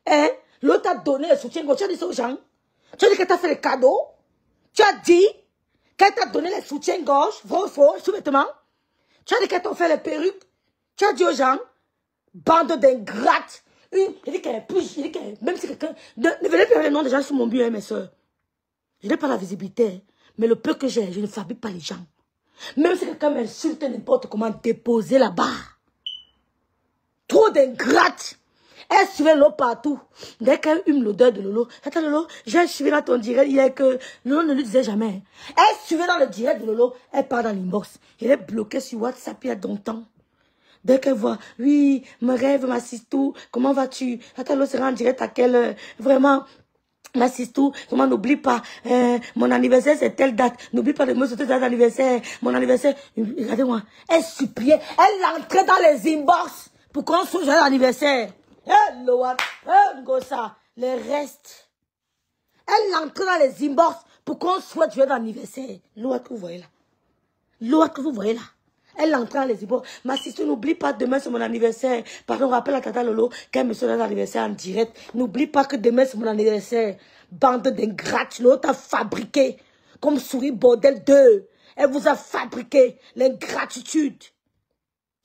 Hein? L'autre t'a donné les soutiens-gorge. Tu as dit ça aux gens. Tu as dit qu'elle t'a fait les cadeaux. Tu as dit qu'elle t'a donné les soutiens-gorge. Faux, sous-vêtements. Tu as dit qu'elle t'a fait les perruques. Tu as dit aux gens, bande d'ingrates. Il dit qu'elle est plus. Même si quelqu'un. Ne venez plus avec les noms des gens sur mon bureau, mes soeurs. Je n'ai pas la visibilité. Mais le peu que j'ai, je ne fabrique pas les gens. Même si quelqu'un m'insulte n'importe comment, déposer là-bas. Trop d'ingrates. Elle suivait Lolo partout. Dès qu'elle hume l'odeur de Lolo, attends Lolo, j'ai suivi dans ton direct hier que Lolo ne lui disait jamais. Elle suivait dans le direct de Lolo, elle part dans l'inbox. Elle est bloquée sur WhatsApp il y a longtemps. Dès qu'elle voit, oui, me rêve, ma sistou, comment vas-tu? Attends Lolo sera en direct à quelle heure? Vraiment. Ma sistou, comment n'oublie pas, mon anniversaire c'est telle date, n'oublie pas de me souhaiter date d'anniversaire, mon anniversaire, regardez-moi, elle suppliait, elle entrait dans les inbox pour qu'on soit joyeux l'anniversaire. Loa, Ngosa, les restes. Elle entrait dans les inbox pour qu'on soit joyeux l'anniversaire. Loa que vous voyez là. Loa que vous voyez là. Elle l'entraîne dans les épaules. Ma sister, n'oublie pas, demain c'est mon anniversaire. Pardon, rappelle à Tata Lolo qu'elle me souhaite l'anniversaire en direct. N'oublie pas que demain c'est mon anniversaire. Bande d'ingrates, l'autre t'a fabriqué. Comme souris bordel 2. Elle vous a fabriqué l'ingratitude.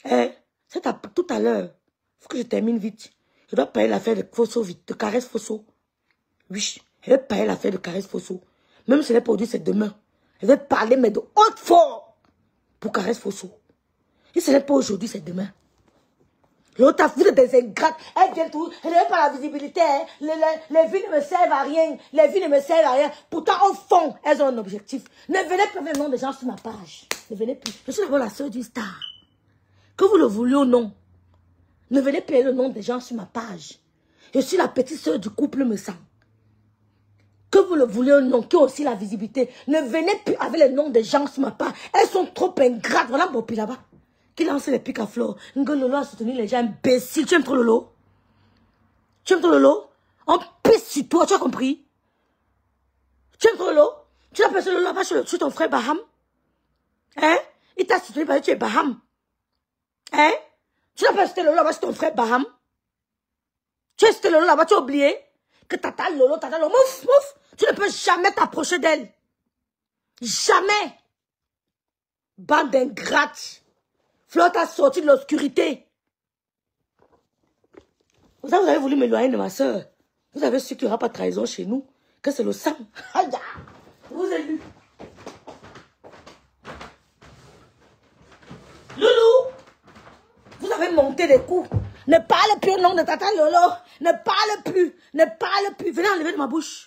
Hein? C'est tout à l'heure. Faut que je termine vite. Je dois payer l'affaire de Fosso vite, de Caresse Fosso. Oui, je vais payer l'affaire de Caresse Fosso. Même si ce n'est pas aujourd'hui, c'est demain. Je vais parler, mais de haute fort pour Caresse Fosso. Et ce n'est pas aujourd'hui, c'est demain. L'autre a foutu des ingrates. Elle vient tout. Elle n'a pas la visibilité. Hein. Les vies ne me servent à rien. Les vies ne me servent à rien. Pourtant, au fond, elles ont un objectif. Ne venez plus avec le nom des gens sur ma page. Ne venez plus. Je suis d'abord la sœur du star. Que vous le vouliez ou non. Ne venez plus avec le nom des gens sur ma page. Je suis la petite sœur du couple me sent. Que vous le vouliez ou non, qui a aussi la visibilité. Ne venez plus avec le nom des gens sur ma page. Elles sont trop ingrates. Voilà Bopi là-bas. Qui lance les pics à fleurs. Lolo a soutenu les gens imbéciles. Tu aimes trop Lolo? Tu aimes trop Lolo? On pisse sur toi, tu as compris? Tu aimes trop Lolo? Tu l'appelles Lolo là-bas sur ton frère Baham? Hein? Il t'a soutenu parce que tu es Baham. Hein? Tu l'appelles Lolo là-bas sur ton frère Baham? Tu es Lolo là-bas, tu as oublié? Que Tata Lolo, mouf, mouf. Tu ne peux jamais t'approcher d'elle. Jamais. Bande d'ingrates. Flo t'a sorti de l'obscurité. Vous avez voulu m'éloigner de ma soeur. Vous avez su qu'il n'y aura pas de trahison chez nous. Que c'est le sang. Je vous ai lu. Loulou, vous avez monté des coups. Ne parle plus au nom de Tata Lolo. Ne parle plus. Ne parle plus. Venez enlever de ma bouche.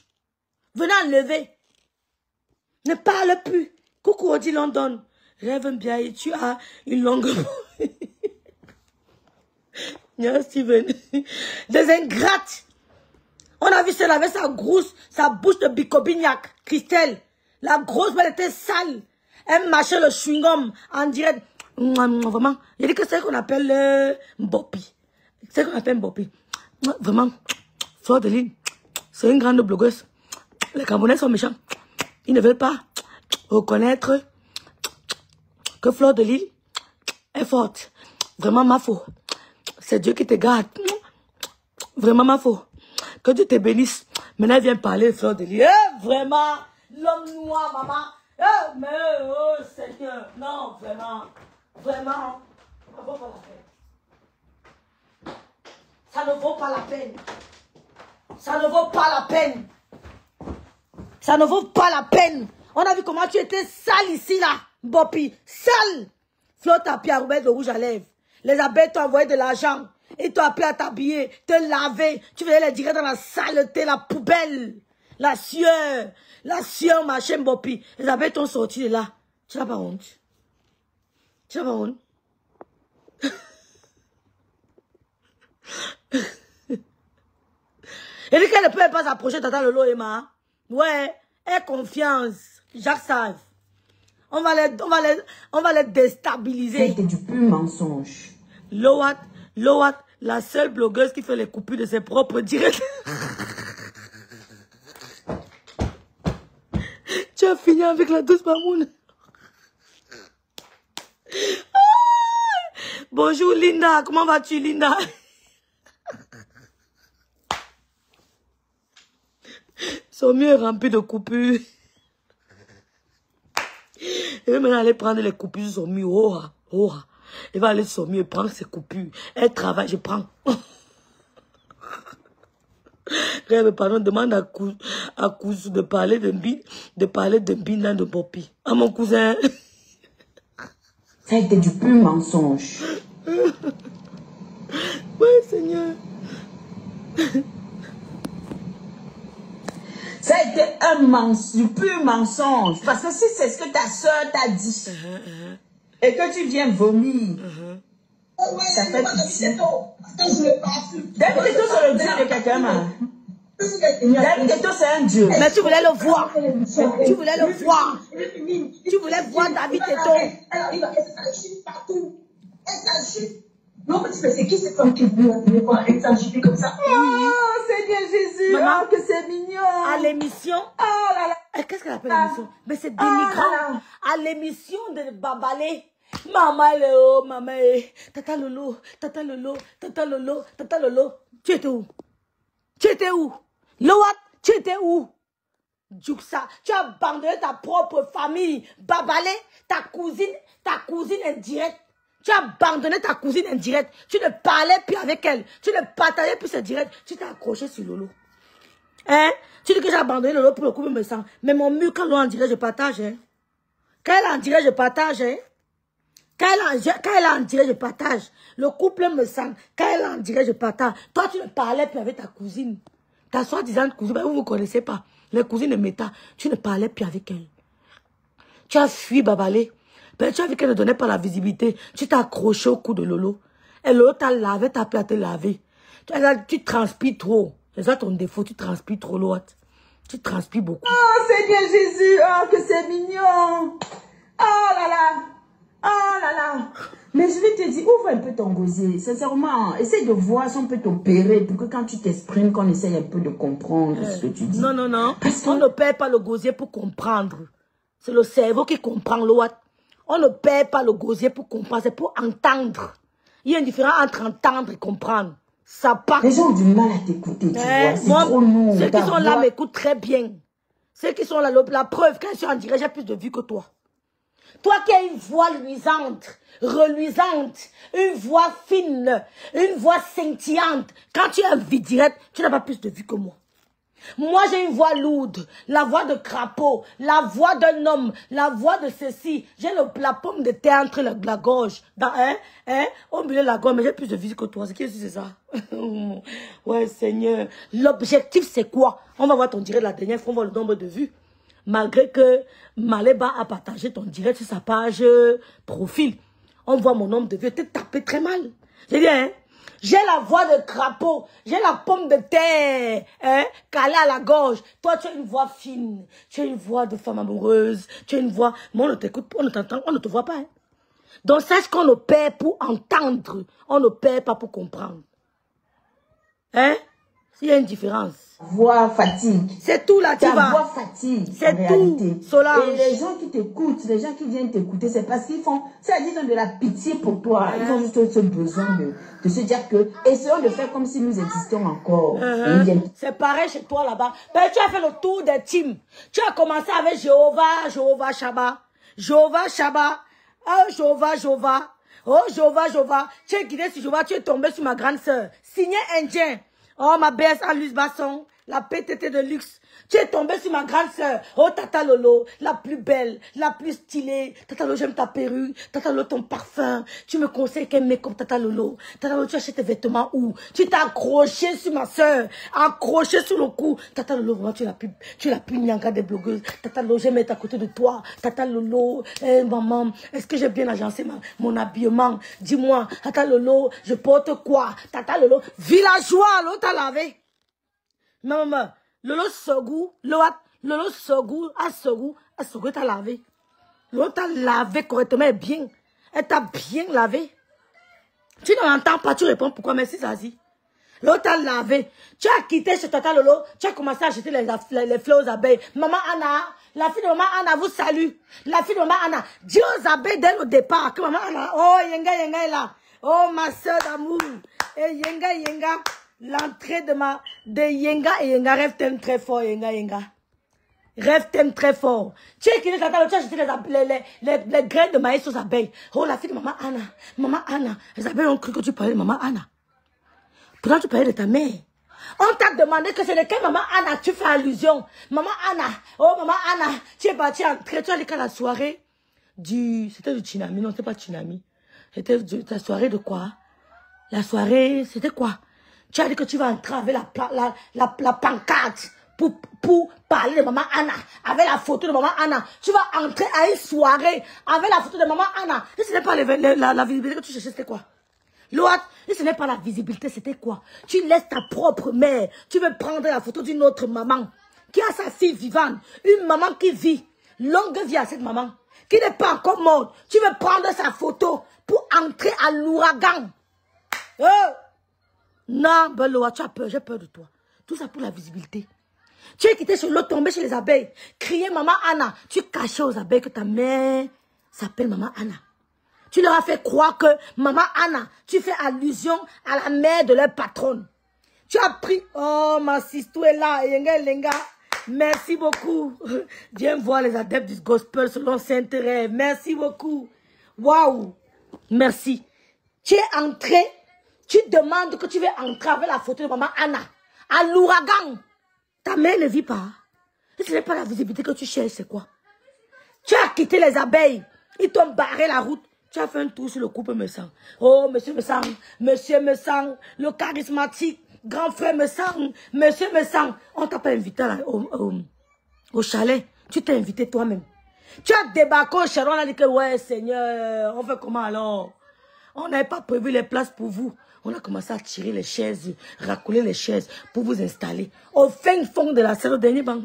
Venez enlever. Ne parle plus. Coucou Odi London. Rêve bien et tu as une longue... Steven. Des ingrates. On a vu cela avec sa grosse, sa bouche de bicobignac. Christelle. La grosse, elle était sale. Elle mâchait le chewing-gum en direct. Vraiment. Il dit que c'est ce qu'on appelle Mbopi. C'est ce qu'on appelle Mbopi. Vraiment. Fleur de Lille. C'est une grande blogueuse. Les Camerounais sont méchants. Ils ne veulent pas reconnaître que Fleur de Lille est forte. Vraiment ma faute. C'est Dieu qui te garde. Vraiment ma faute. Que Dieu te bénisse. Maintenant, elle vient parler de Fleur de Lille. Vraiment, l'homme noir, maman. Mais, oh Seigneur. Non, vraiment. Vraiment. Ça ne vaut pas la peine. Ça ne vaut pas la peine. Ça ne vaut pas la peine. Ça ne vaut pas la peine. On a vu comment tu étais sale ici, là. Bopi, sale. Flo t'a appelé à remettre de rouge à lèvres. Les abeilles t'ont envoyé de l'argent. Ils t'ont appelé à t'habiller, te laver. Tu venais les tirer dans la saleté, la poubelle. La sueur, machin, Bopi. Les abeilles t'ont sorti de là. Tu n'as pas honte. Tu n'as pas honte. Elle dit qu'elle ne peut pas s'approcher de Tata Lolo Emma. Ouais, aie confiance. Jacques Save. On va les déstabiliser.
C'était du pur mensonge.
Lowat, la seule blogueuse qui fait les coupures de ses propres directs. Tu as fini avec la douce Mamoun. Bonjour Linda, comment vas-tu Linda? Son mieux est rempli de coupures. Elle va maintenant aller prendre les coupures sur son mieux. Elle va aller sur son mieux prendre ses coupures. Elle travaille, je prends. Rêve, pardon, demande à Kouzou de parler de Bina de Bopi. À mon cousin.
Ça a été du pur mensonge.
Oui, Seigneur.
Ça a été du pur mensonge. Parce que si c'est ce que ta soeur t'a dit, et que tu viens vomir, ça fait pitié. David Keto, c'est le dieu de quelqu'un, man. David Keto, c'est un dieu.
Mais tu voulais le voir. Tu voulais le voir. Tu voulais voir David Keto.
Alors, il va s'agir partout. Elle s'agit. Non, mais c'est qui cette femme qui veut voir elle s'agit comme ça?
Oh, Seigneur Jésus.
Maman,
oh, que c'est mignon.
À l'émission.
Oh là là.
Qu'est-ce qu'elle appelle l'émission? Mais c'est dénigrant. À l'émission de Babalé. Maman, elle est où, maman? Tata Lolo, tata Lolo, tata Lolo, tata Lolo. Tu étais où? Tu étais où? Loat, tu étais où? Djouksa, tu as abandonné ta propre famille. Babalé, ta cousine indirecte. Tu as abandonné ta cousine indirecte. Tu ne parlais plus avec elle. Tu ne partageais plus ses directs. Tu t'es accroché sur Lolo. Hein? Tu dis que j'ai abandonné Lolo pour le couple me sent. Mais mon mur, quand l'on en dirait, je partage. Hein? Quand elle en dirait, je partage. Hein? Quand elle en dirait, je partage. Le couple me sent. Quand elle en dirait, je partage. Toi, tu ne parlais plus avec ta cousine. Ta soi-disant cousine, vous ne vous connaissez pas. Les cousines de Meta, tu ne parlais plus avec elle. Tu as fui Babalé. Tu as vu qu'elle ne donnait pas la visibilité. Tu t'es accroché au cou de Lolo. Et Lolo t'a lavé, t'as appelé à te laver. Tu transpires trop. C'est ça ton défaut, tu transpires trop, Lolo. Tu transpires beaucoup.
Oh, Seigneur Jésus, oh, que c'est mignon. Oh là là. Oh là là. Mais je vais te dire, ouvre un peu ton gosier. Sincèrement, essaie de voir si on peut t'opérer pour que quand tu t'exprimes, qu'on essaye un peu de comprendre ce que tu dis.
Non, non, non. Parce qu'on ne perd pas le gosier pour comprendre. C'est le cerveau qui comprend, Lolo. On ne perd pas le gosier pour comprendre, c'est pour entendre. Il y a une différence entre entendre et comprendre. Ça part.
Les gens ont du mal à t'écouter, tu vois. C'est trop lourd.
Ceux qui sont là m'écoutent très bien. Ceux qui sont là, la preuve, quand ils sont en direct, j'ai plus de vues que toi. Toi qui as une voix luisante, reluisante, une voix fine, une voix scintillante, quand tu es en vie directe, tu n'as pas plus de vues que moi. Moi, j'ai une voix lourde, la voix de crapaud, la voix d'un homme, la voix de ceci. J'ai la pomme de terre entre la gorge, au milieu de la gorge, mais j'ai plus de vie que toi. C'est qui c'est ça? Ouais, Seigneur. L'objectif, c'est quoi? On va voir ton direct la dernière fois, on va voir le nombre de vues. Malgré que Maléba a partagé ton direct sur sa page profil. On voit mon nombre de vues. T'es tapé très mal. C'est bien, hein? J'ai la voix de crapaud, j'ai la pomme de terre, calée à la gorge. Toi, tu as une voix fine, tu as une voix de femme amoureuse, tu as une voix... Mais on ne t'écoute pas, on ne t'entend, on ne te voit pas. Hein? Donc, sache qu'on ne perd pour entendre, on ne perd pas pour comprendre. Hein? Il y a une différence.
Voix fatigue.
C'est tout là, tu vas.
Ta voix fatigue.
C'est tout, Solange.
Et les gens qui t'écoutent, les gens qui viennent t'écouter, c'est parce qu'ils font, c'est-à-dire qu'ils ont de la pitié pour toi. Ils ont juste ce besoin de se dire que, essayons de faire comme si nous existons encore.
C'est pareil chez toi là-bas. Ben, tu as fait le tour des teams. Tu as commencé avec Jéhovah Shabbat. Jéhovah Shabbat. Oh, Jéhovah. Oh, Jéhovah. Tu es guidé sur Jéhovah, tu es tombé sur ma grande sœur. Signé indien. Oh, ma belle Alice Basson, la PTT de luxe. Tu es tombée sur ma grande sœur. Oh, Tata Lolo, la plus belle, la plus stylée. Tata Lolo, j'aime ta perruque. Tata Lolo, ton parfum. Tu me conseilles qu'elle met comme Tata Lolo. Tata Lolo, tu achètes tes vêtements où? Tu t'es accroché sur ma sœur. Accroché sur le cou. Tata Lolo, vraiment, tu es la plus nyanga des blogueuses. Tata Lolo, j'aime être à côté de toi. Tata Lolo, maman, est-ce que j'ai bien agencé mon habillement? Dis-moi, Tata Lolo, je porte quoi? Tata Lolo, villageois, l'autre t'a lavé. Maman, Lolo Sogou, Lolo Sogou, t'a lavé. Lolo t'a lavé correctement et bien. Elle t'a bien lavé. Tu ne l'entends pas, tu réponds pourquoi, merci Zazie. Lolo t'a lavé. Tu as quitté chez Tata Lolo, tu as commencé à acheter les fleurs aux abeilles. Maman Anna, la fille de maman Anna vous salue. La fille de maman Anna, dis aux abeilles dès le départ que maman Anna, oh Yenga est là. Oh ma soeur d'amour. Et Yenga. L'entrée de Yenga et Yenga, rêve t'aime très fort, Yenga. Rêve t'aime très fort. Tu es qui tu as acheté les graines de maïs aux abeilles. Oh, la fille de maman Anna. Les abeilles ont cru que tu parlais de maman Anna. Pourtant, tu parlais de ta mère. On t'a demandé que c'est de quelle maman Anna tu fais allusion. Maman Anna. Oh, maman Anna. Tu es partie en tu as dit qu'à la soirée c'était du Chinami. Non, c'était pas Chinami. C'était la soirée de quoi? La soirée, c'était quoi? Tu as dit que tu vas entrer avec la pancarte pour parler de maman Anna, avec la photo de maman Anna. Tu vas entrer à une soirée avec la photo de maman Anna. Et ce n'est pas la visibilité que tu cherchais, c'était quoi? L'autre, et ce n'est pas la visibilité, c'était quoi? Tu laisses ta propre mère, tu veux prendre la photo d'une autre maman qui a sa fille vivante, une maman qui vit. Longue vie à cette maman, qui n'est pas encore morte. Tu veux prendre sa photo pour entrer à l'ouragan. Non, Beloa, tu as peur, j'ai peur de toi. Tout ça pour la visibilité. Tu es quitté sur l'eau, tombé chez les abeilles, crier maman Anna. Tu cachais aux abeilles que ta mère s'appelle maman Anna. Tu leur as fait croire que maman Anna, tu fais allusion à la mère de leur patronne. Tu as pris... Oh, ma sister est là. Lenga. Merci beaucoup. Viens voir les adeptes du gospel selon Saint-Thérèse. Merci beaucoup. Waouh. Merci. Tu es entré. Tu demandes que tu veux entrer avec la photo de maman Anna. À l'ouragan. Ta mère ne vit pas. Ce n'est pas la visibilité que tu cherches, c'est quoi? Tu as quitté les abeilles. Ils t'ont barré la route. Tu as fait un tour sur le couple me sang. Oh, monsieur me sang. Monsieur me sang. Le charismatique. Grand frère me sang. Monsieur me sang. On t'a pas invité là, au chalet. Tu t'es invité toi-même. Tu as débarqué au chalet. On a dit que, ouais, Seigneur, on fait comment alors? On n'avait pas prévu les places pour vous. On a commencé à tirer les chaises, racouler les chaises pour vous installer. Au fin fond de la salle, au dernier banc.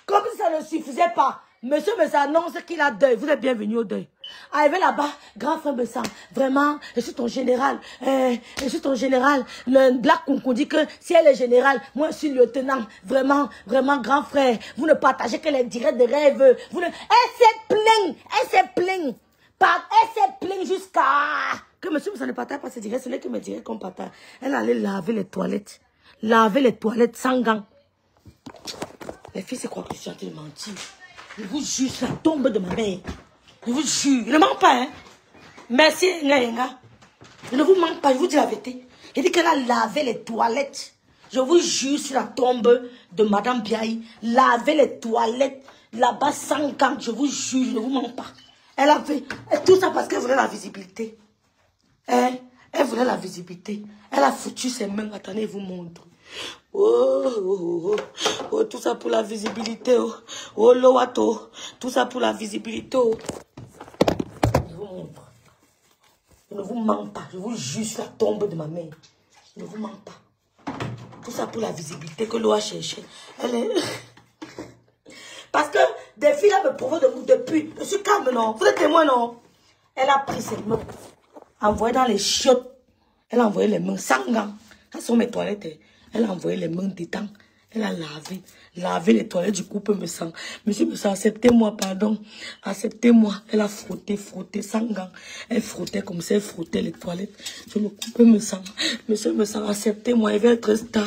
Comme si ça ne suffisait pas. Monsieur Messa annonce qu'il a deuil. Vous êtes bienvenus au deuil. Arrivé là-bas, grand frère Messa, vraiment, je suis ton général. Je suis ton général. Le Black Kunku dit que si elle est générale, moi je suis lieutenant. Vraiment, grand frère. Vous ne partagez que les directs de rêve. Vous ne... Elle s'est plainte. Elle s'est plainte jusqu'à... Que monsieur Messa ne partage pas ses directs. Ce n'est que mes directs qu'on partage. Elle allait laver les toilettes. Laver les toilettes sans gants. Les filles, c'est quoi que je suis en train de mentir? Je vous jure, c'est la tombe de ma mère. Je vous jure. Je ne mens pas, hein. Merci, Ngayenga. Je ne vous mens pas, je vous dis la vérité. Il dit qu'elle a lavé les toilettes. Je vous jure sur la tombe de Madame Biaï. Laver les toilettes là-bas sans gants. Je vous jure, je ne vous mens pas. Elle a fait tout ça parce qu'elle voulait la visibilité. Hein? Elle voulait la visibilité. Elle a foutu ses mains. Attendez, je vous montre. Oh, tout ça pour la visibilité. Oh, Loato. Tout ça pour la visibilité. Je vous montre. Je ne vous mens pas. Je vous jure sur la tombe de ma mère. Je ne vous mens pas. Tout ça pour la visibilité que l'eau a cherché. Elle est... Parce que des filles là me provoquent de vous depuis. Je suis calme, non? Vous êtes témoin, non? Elle a pris ses mains, envoyé dans les chiottes. Elle a envoyé les mains sans gants. Ça sont mes toilettes. Elle a envoyé les mains dedans. Elle a lavé les toilettes du couple me sang. Monsieur me sang, acceptez-moi, pardon. Acceptez-moi. Elle a frotté sans gants. Elle frottait comme ça, elle frottait les toilettes. Je le couple me sang. Monsieur me sang, acceptez-moi. Elle veut être star.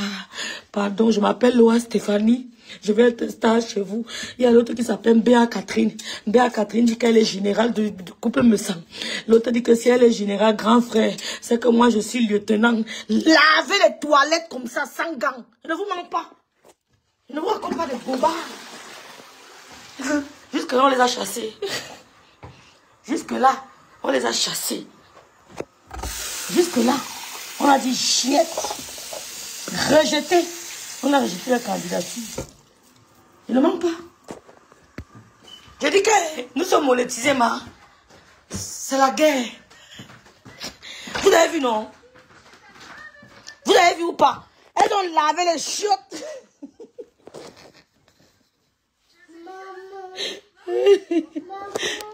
Pardon, je m'appelle Loa Stéphanie. Je vais être star chez vous. Il y a l'autre qui s'appelle Béa Catherine. Béa Catherine dit qu'elle est générale du couple me sang. L'autre dit que si elle est générale, grand frère, c'est que moi je suis lieutenant. Lavez les toilettes comme ça, sans gants. Je ne vous mens pas. Je ne vous raconte pas de bobards. Jusque-là, on les a chassés. Jusque-là, on les a chassés. Jusque-là, on a dit chiette. Rejeté. On a rejeté la candidature. Je ne mens pas. Je dis que nous sommes monétisés, ma. C'est la guerre. Vous avez vu, non? Vous avez vu ou pas? Elles ont lavé les chiottes.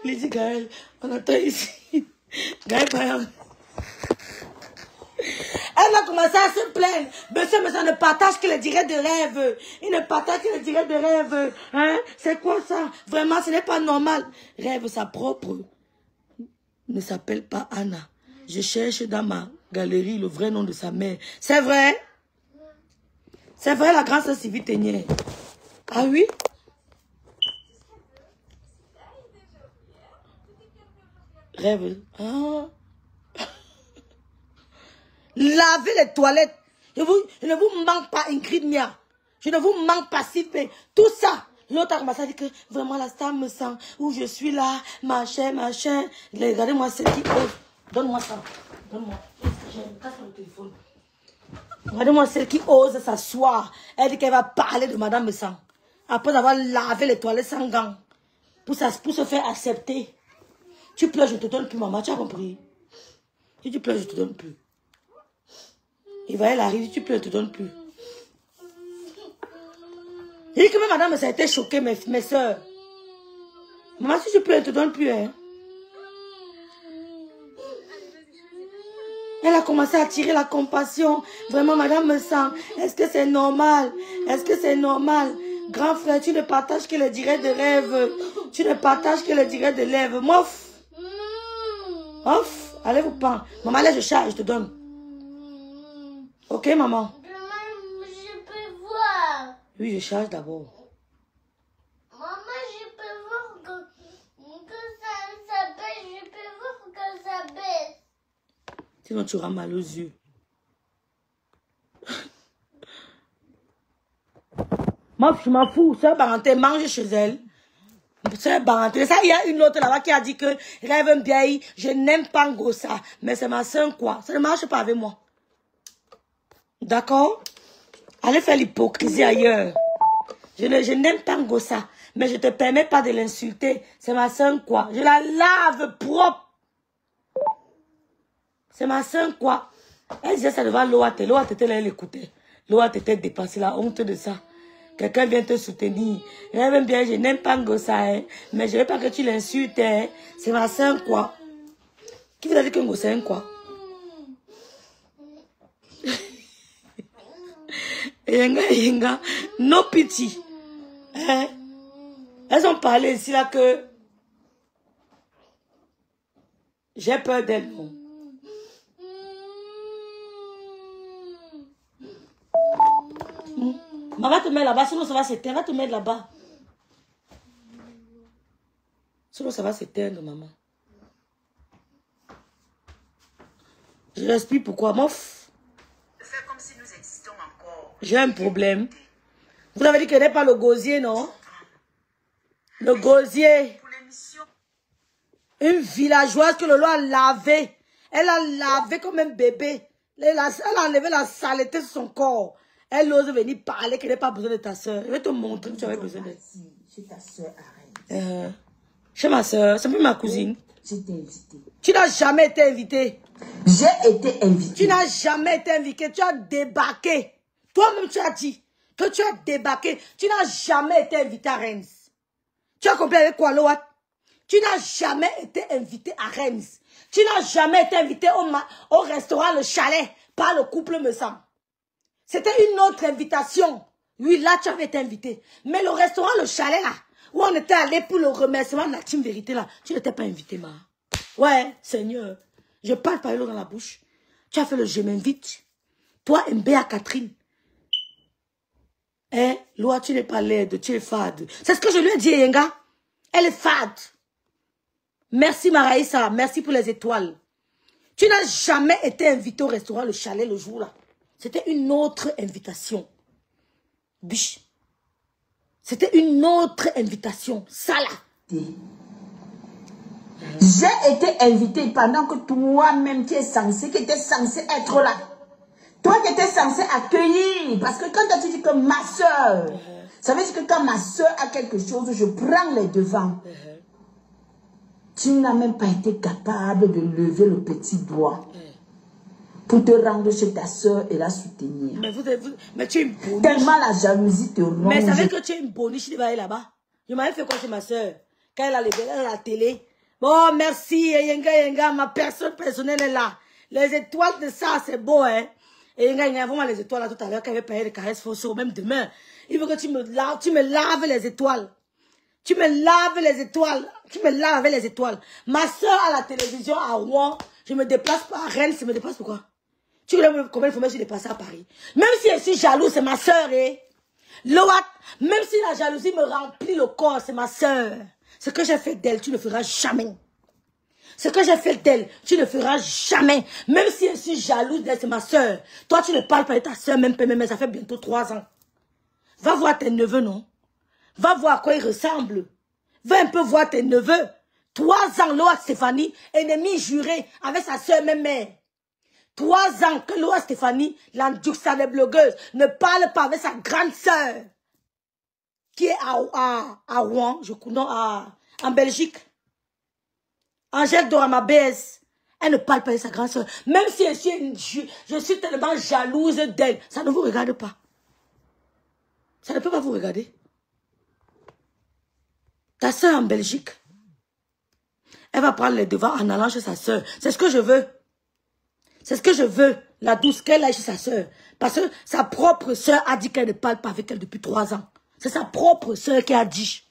Lydie Gaël, on attend ici. Gaël, elle a commencé à se plaindre. Monsieur ne partage que les directs de rêve. Il ne partage que les directs de rêve. Hein? C'est quoi ça? Vraiment, ce n'est pas normal. Rêve, sa propre ne s'appelle pas Anna. Je cherche dans ma galerie le vrai nom de sa mère. C'est vrai? C'est vrai, la grande sœur Sylvie Ténier. Ah oui? Rêve. Ah. Lavez les toilettes. Je ne vous manque pas, Ingrid Mia. Je ne vous manque pas, Sylvain. Tout ça. L'autre a commencé à dire que vraiment la star me sent. Où je suis là, machin. Regardez-moi celle qui ose. Donne-moi ça. Donne-moi. Je me casse le téléphone. Regardez-moi celle qui ose s'asseoir. Elle dit qu'elle va parler de Madame Messan. Après avoir lavé les toilettes sans gants. Pour se faire accepter. Tu pleures, je ne te donne plus, maman. Tu as compris? Si tu pleures, je ne te donne plus. Il va, elle arrive, tu pleures, je ne te donne plus. Il dit que même madame, ça a été choquée, mes soeurs. Maman, si tu pleures, je ne te donne plus. Hein. Elle a commencé à tirer la compassion. Vraiment, madame me sent. Est-ce que c'est normal? Est-ce que c'est normal? Grand frère, tu ne partages que le direct de rêve. Tu ne partages que le direct de rêve. Mof. Mof. Allez vous pas. Maman, là, je charge, je te donne. Ok, maman.
Je peux voir.
Oui, je charge d'abord.
Maman, je peux voir que ça baisse. Je peux voir que ça baisse.
Sinon, tu auras mal aux yeux. Moi, je m'en fous. Sœur Baranté, mange chez elle. Sœur Baranté. Ça, il y a une autre là-bas qui a dit que rêve bien, je n'aime pas Ngossa. Mais c'est ma sœur, quoi. Ça ne marche pas avec moi. D'accord? Allez faire l'hypocrisie ailleurs. Je n'aime pas Ngossa. Mais je ne te permets pas de l'insulter. C'est ma sœur, quoi. Je la lave propre. C'est ma sœur, quoi. Elle disait ça devant Loate. Loate était là, elle écoutait. Loate était dépassée, la honte de ça. Quelqu'un vient te soutenir. Rêve bien, je n'aime pas Ngossa, hein. Mais je ne veux pas que tu l'insultes, hein. C'est ma sœur, quoi. Qui vous a dit que Ngossa est quoi? Yenga, no pity. Hein? Elles ont parlé ici là que j'ai peur d'elles. Maman va te mettre là-bas, sinon ça va s'éteindre. Va te mettre là-bas. Sinon ça va s'éteindre, maman. Je respire pourquoi? Mof.
Faire comme si nous existons encore.
J'ai un problème. Vous avez dit qu'elle n'est pas le gosier, non? Le gosier. Une villageoise que le loi a lavé. Elle a lavé comme un bébé. Elle a enlevé la saleté sur son corps. Elle ose venir parler qu'elle n'a pas besoin de ta soeur. Je vais te montrer que tu avais besoin d'elle.
Chez ta soeur, arrête.
Chez ma soeur, c'est plus ma cousine.
Je t'ai invité.
Tu n'as jamais été invité.
J'ai été invité.
Tu n'as jamais été invité. Tu as débarqué. Toi-même, tu as dit que tu as débarqué. Tu n'as jamais été invité à Reims. Tu as compris avec quoi, Loat? Tu n'as jamais été invité à Reims. Tu n'as jamais été invité au restaurant Le Chalet par le couple Messam. C'était une autre invitation. Oui, là, tu avais été invité. Mais le restaurant Le Chalet, là, où on était allé pour le remerciement de la team vérité, là, tu n'étais pas invité, ma. Ouais, Seigneur. Je parle par l'eau dans la bouche. Tu as fait le je m'invite. Toi, Mbéa Catherine. Hein, Loa, tu n'es pas laide, tu es fade. C'est ce que je lui ai dit, Yenga. Elle est fade. Merci, Maraïsa. Merci pour les étoiles. Tu n'as jamais été invité au restaurant Le Chalet le jour-là. C'était une autre invitation. Biche. C'était une autre invitation. Ça là.
J'ai été invité pendant que toi-même qui es censé, qui étais censé être là. Toi qui étais censé accueillir. Parce que quand tu dis que ma soeur, ça veut dire que quand ma soeur a quelque chose, je prends les devants. Tu n'as même pas été capable de lever le petit doigt pour te rendre chez ta soeur et la soutenir.
Mais tu es une boniche.
Tellement la jalousie te ronge.
Mais ça veut dire que tu es une boniche qui va aller là-bas. Je m'avais fait quoi chez ma soeur? Quand elle a levé la télé. Bon, merci, Yenga, ma personne personnelle est là. Les étoiles de ça, c'est beau, hein. Et Yenga, vraiment les étoiles là tout à l'heure, quand elle avait payé les caresses fausses, même demain. Il veut que tu me laves les étoiles. Tu me laves les étoiles. Tu me laves avec les étoiles. Ma soeur à la télévision à Rouen, je me déplace pas à Rennes, je me déplace pourquoi? Tu veux combien de fois je suis déplacée à Paris? Même si je suis jalouse, c'est ma soeur, eh? Loat, même si la jalousie me remplit le corps, c'est ma soeur. Ce que j'ai fait d'elle, tu ne feras jamais. Ce que j'ai fait d'elle, tu ne feras jamais. Même si je suis jalouse d'elle, c'est ma soeur. Toi, tu ne parles pas de ta soeur, même ça fait bientôt 3 ans. Va voir tes neveux, non? Va voir à quoi ils ressemblent. Va un peu voir tes neveux. 3 ans, Loa Stéphanie, ennemie jurée avec sa soeur même mère. 3 ans que Loa Stéphanie, l'Andjuxa des blogueuses, ne parle pas avec sa grande soeur. Qui est à Rouen, en Belgique. Angèle Dorama BS. Elle ne parle pas de sa grande soeur. Même si je suis tellement jalouse d'elle, ça ne vous regarde pas. Ça ne peut pas vous regarder. Ta soeur en Belgique, elle va prendre les devants en allant chez sa soeur. C'est ce que je veux. C'est ce que je veux. La douce qu'elle aille chez sa soeur. Parce que sa propre soeur a dit qu'elle ne parle pas avec elle depuis 3 ans. C'est sa propre soeur qui a dit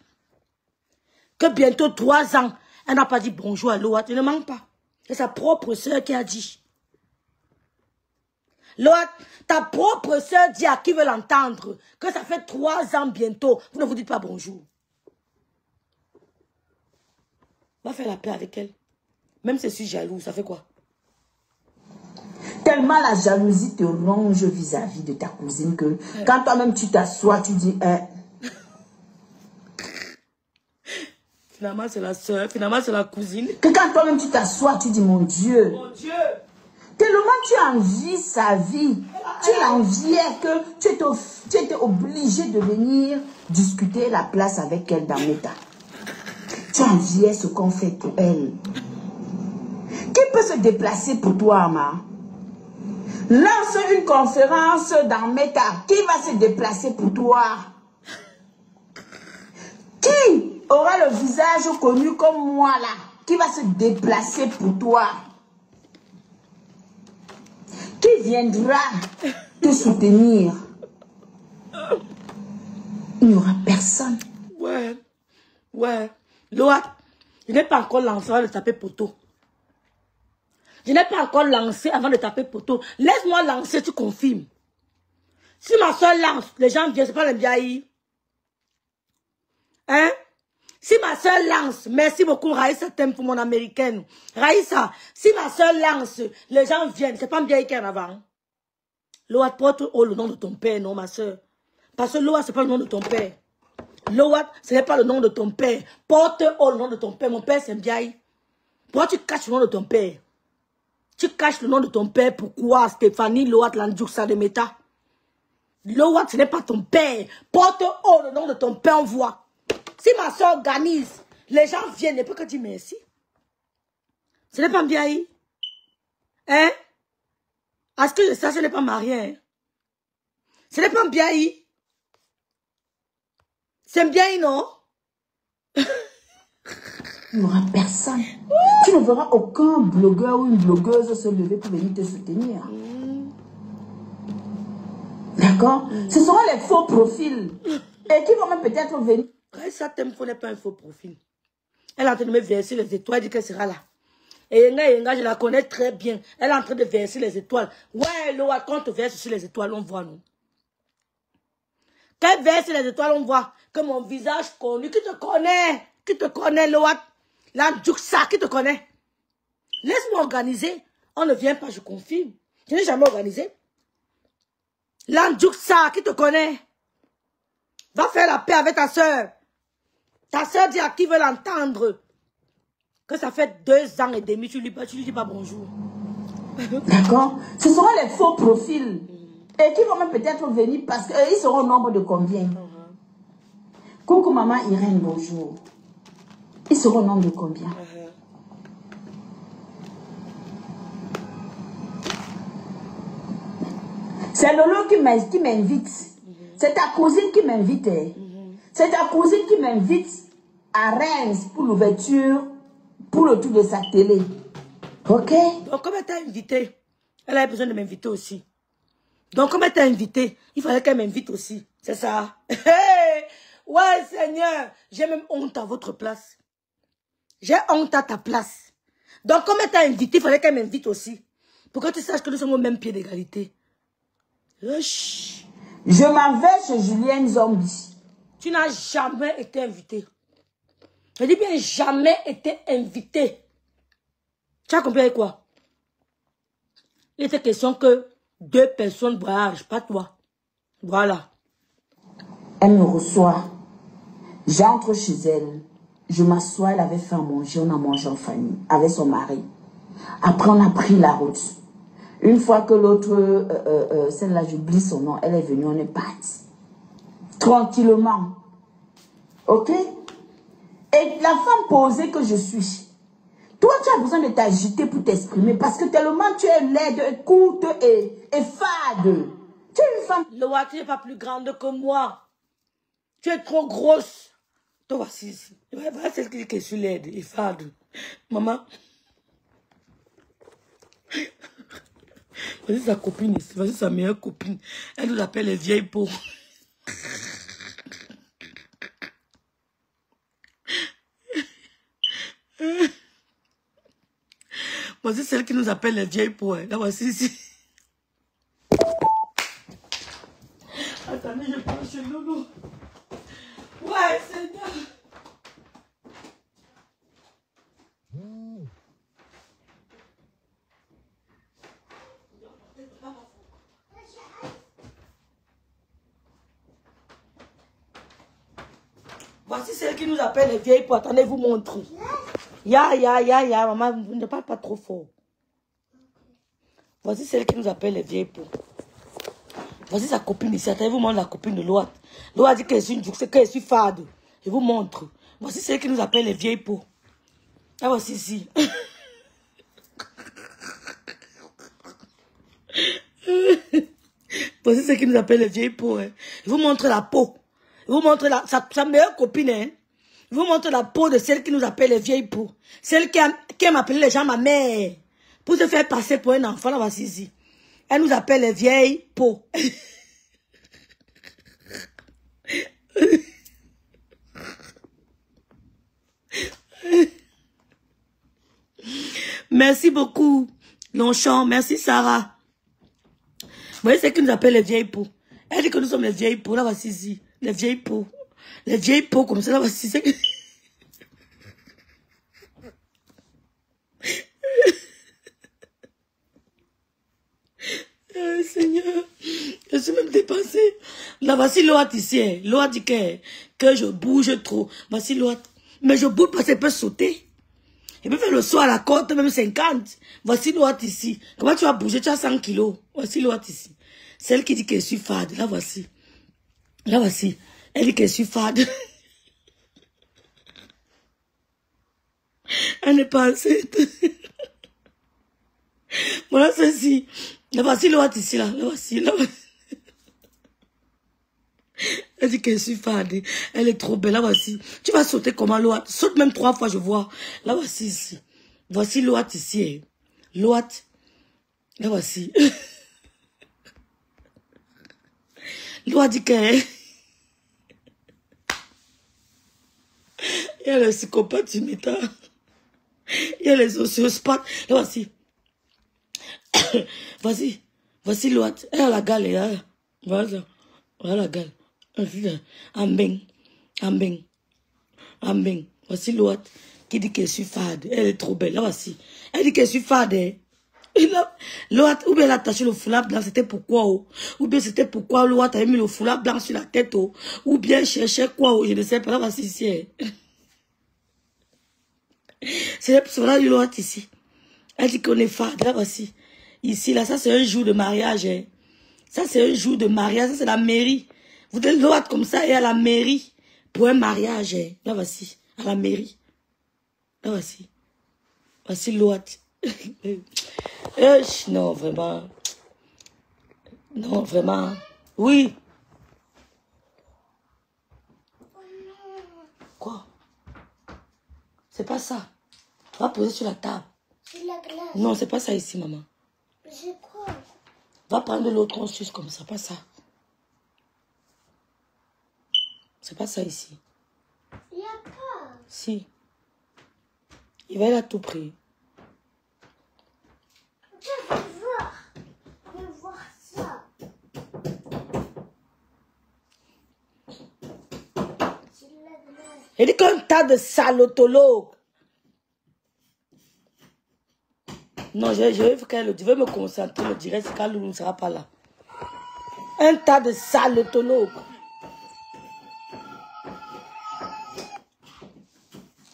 que bientôt 3 ans, elle n'a pas dit bonjour à Loat. Il ne manque pas. C'est sa propre soeur qui a dit. Loat, ta propre soeur dit à qui veut l'entendre que ça fait 3 ans bientôt. Vous ne vous dites pas bonjour. Va faire la paix avec elle. Même si je suis jaloux, ça fait quoi?
Tellement la jalousie te ronge vis-à-vis de ta cousine que quand toi-même tu t'assois, tu dis...
Finalement, c'est la soeur, finalement, c'est la cousine.
Que quand toi-même tu t'assois, tu dis, mon Dieu.
Mon Dieu.
Tellement tu envies sa vie. Tu l'enviais que tu étais obligé de venir discuter la place avec elle dans Meta. Tu enviais ce qu'on fait pour elle. Qui peut se déplacer pour toi, Ama? Lance une conférence dans Meta. Qui va se déplacer pour toi? Qui aura le visage connu comme moi là? Qui va se déplacer pour toi? Qui viendra te soutenir? Il n'y aura personne.
Ouais. Loat, je n'ai pas encore lancé avant de taper poteau. Je n'ai pas encore lancé avant de taper poteau. Laisse-moi lancer, tu confirmes. Si ma soeur lance, les gens viennent, c'est pas le biaï. Hein? Si ma soeur lance, merci beaucoup Raïssa, t'aimes pour mon américaine. Raïssa, si ma soeur lance, les gens viennent, c'est pas un biaï qui est en avant. Loat, porte le nom de ton père, non ma soeur. Parce que Loat, c'est pas le nom de ton père. Loat, ce n'est pas le nom de ton père. Porte le nom de ton père. Mon père, c'est Mbiaï. Pourquoi tu caches le nom de ton père? Tu caches le nom de ton père. Pourquoi Stéphanie Loat Landjouksa de Meta? Loat, ce n'est pas ton père. Porte le nom de ton père, on voit. Si ma soeur organise, les gens viennent, ne peut que dire merci. Ce n'est pas Mbiaï. Hein? Est-ce que ça, ce n'est pas marié? Hein? Ce n'est pas Mbiaï. C'est bien, non?
Il n'y aura personne. Tu ne verras aucun blogueur ou une blogueuse se lever pour venir te soutenir. D'accord? Ce seront les faux profils. Et qui vont même peut-être venir.
Ça Temfo n'est pas un faux profil. Elle est en train de me verser les étoiles, elle dit qu'elle sera là. Et Yenga, je la connais très bien. Elle est en train de verser les étoiles. Ouais, Loa, quand on te verse sur les étoiles, on voit, non? Quand elle verse les étoiles, on voit que mon visage connu, qui te connaît, Loat, Landjouksa, qui te connaît. Laisse-moi organiser. On ne vient pas, je confirme. Je n'ai jamais organisé. Landjouksa, qui te connaît. Va faire la paix avec ta soeur. Ta soeur dit à qui veut l'entendre que ça fait 2 ans et demi, tu lui dis pas bonjour.
D'accord? Ce seront les faux profils. Et qui vont même peut-être venir parce qu'ils seront au nombre de combien? Coucou maman Irène, bonjour. Ils seront au nombre de combien? C'est Lolo qui m'invite. C'est ta cousine qui m'invite. C'est ta cousine qui m'invite à Reims pour l'ouverture, pour le tour de sa télé. Ok?
Donc, comme elle t'a invité, elle avait besoin de m'inviter aussi. Donc, comme elle t'a invité, il fallait qu'elle m'invite aussi. C'est ça. Ouais, Seigneur, j'ai même honte à votre place. J'ai honte à ta place. Donc, comme elle t'a invité, il fallait qu'elle m'invite aussi. Pour que tu saches que nous sommes au même pied d'égalité.
Je m'en vais chez Julien Zombie.
Tu n'as jamais été invité. Je dis bien jamais été invité. Tu as compris avec quoi? Il était question que 2 personnes voyagent, pas toi. Voilà.
Elle me reçoit. J'entre chez elle. Je m'assois, elle avait fait à manger. On a mangé en famille avec son mari. Après, on a pris la route. Une fois que l'autre, celle-là, j'oublie son nom, elle est venue, on est parti. Tranquillement. Ok? Et la femme posée que je suis, toi, tu as besoin de t'agiter pour t'exprimer parce que tellement tu es laide, courte et fade. Tu es une femme.
Loa, tu n'es pas plus grande que moi. Tu es trop grosse. Toi, voici ici. Voilà celle qui dit que je suis laide et fade. Maman. Vas-y, sa copine ici. Vas-y, sa meilleure copine. Elle nous appelle les vieilles pauvres. Voici celle qui nous appelle les vieilles peaux. Là, voici ici. Attendez, je parle chez Loulou. Ouais, Seigneur. Voici celle qui nous appelle les vieilles peaux. Attendez, vous montre. Ya, maman, ne parle pas trop fort. Voici celle qui nous appelle les vieilles peaux. Voici sa copine ici. Attendez, vous montre la copine de Loat. Loat dit qu'elle suis fade. Je vous montre. Voici celle qui nous appelle les vieilles peaux. Ah, voici ici. Voici celle qui nous appelle les vieilles peaux. Hein. Je vous montre la peau. Je vous montre sa meilleure copine. Hein. Je vous montre la peau de celle qui nous appelle les vieilles peaux. Celle qui aime appeler les gens ma mère. Pour se faire passer pour un enfant. Là, voici ici. Elle nous appelle les vieilles peaux. Merci beaucoup, Longchamp. Merci, Sarah. Vous voyez, c'est qui nous appelle les vieilles peaux. Elle dit que nous sommes les vieilles peaux. Là, voici ici. Les vieilles peaux. Les vieilles peaux comme ça. Là, voici ici. Seigneur, je suis même dépassée. Là, voici Loat ici. Loat dit que je bouge trop. Voici Loat. Mais je bouge parce qu'elle peut sauter. Elle peut faire le saut à la côte, même 50. Voici Loat ici. Comment tu vas bouger? Tu as 100 kilos. Voici Loat ici. Celle qui dit que je suis fade. Là, voici. Là, voici. Elle dit que je suis fade. Elle n'est pas enceinte. Voilà ceci. Là, voici Loat ici, là. Là, voici. Là, voici. Elle dit que je suis fade. Elle est trop belle. Là, voici. Tu vas sauter comment, Loat? Saute même 3 fois, je vois. Là, voici ici. Voici Loat ici. Loat. Là, voici. Loat dit que... Il y a les psychopathes imitateurs. Il y a les sociopathes. Là, voici. Vas-y. Voici Loat. Elle a la gale. Elle. Voilà. Voilà la gale. Ambeng. Ambeng. Ambeng. Voici Loat qui dit que je suis fade. Elle est trop belle. Là, voici. Elle dit que je suis fade. Loat, ou bien elle a attaché le foulard blanc, c'était pourquoi? Oh? Ou bien c'était pourquoi Loat avait mis le foulard blanc sur la tête? Oh? Ou bien cherchait quoi? Oh? Je ne sais pas. Là, voici ici. C'est là, Loat ici. Elle dit qu'on est fade. Là, voici. Ici, là, ça c'est un jour de mariage. Hein. Ça c'est un jour de mariage. Ça c'est la mairie. Vous devez Loat comme ça et à la mairie pour un mariage. Hein. Là, voici. À la mairie. Là, voici. Voici Loat. Non, vraiment. Non, vraiment. Oui. Quoi? C'est pas ça. On va poser sur la table.
C'est la glace.
Non, c'est pas ça ici, maman.
C'est quoi?
Va prendre l'autre, on suce comme ça. Pas ça. C'est pas ça ici.
Il n'y a pas.
Si. Il va être à tout prix.
Je veux voir. Je veux voir ça. C'est la glace.
Il dit qu'un tas de salotologues. Non, je vais me concentrer, je dirais que Loulou ne sera pas là. Un tas de salotologues.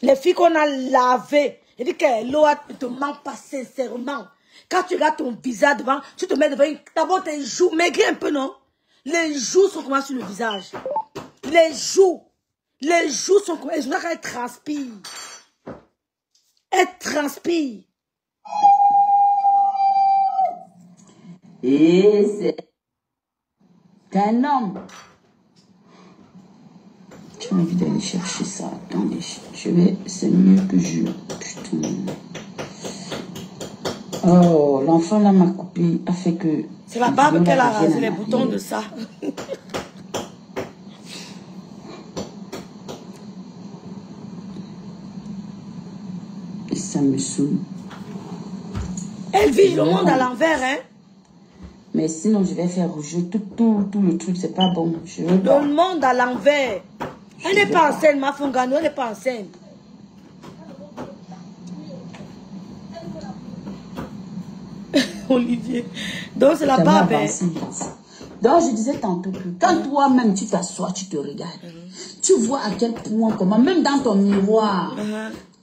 Les filles qu'on a lavées. Il dit que Loat ne te ment pas sincèrement. Quand tu regardes ton visage devant, tu te mets devant d'abord tes joues, maigris un peu, non? Les joues sont comment sur le visage? Les joues sont comme... Je vois qu'elle transpire. Elle transpire.
Et c'est un homme. J'ai envie d'aller chercher ça. Attendez, c'est mieux que je... Putain. Oh, l'enfant là m'a coupé, a fait que...
C'est la barbe qu'elle a rasé, les boutons de ça.
Et ça me saoule.
Elle vit le monde à l'envers, hein.
Mais sinon, je vais faire rouge. Tout le truc, c'est pas bon. Je veux pas.
Le monde à l'envers. Elle n'est pas enceinte, ma Fungano, elle n'est pas enceinte. Olivier. Donc, c'est la barbe.
Donc, je disais tantôt que quand toi-même, tu t'assois, tu te regardes, tu vois à quel point, comment, même dans ton miroir,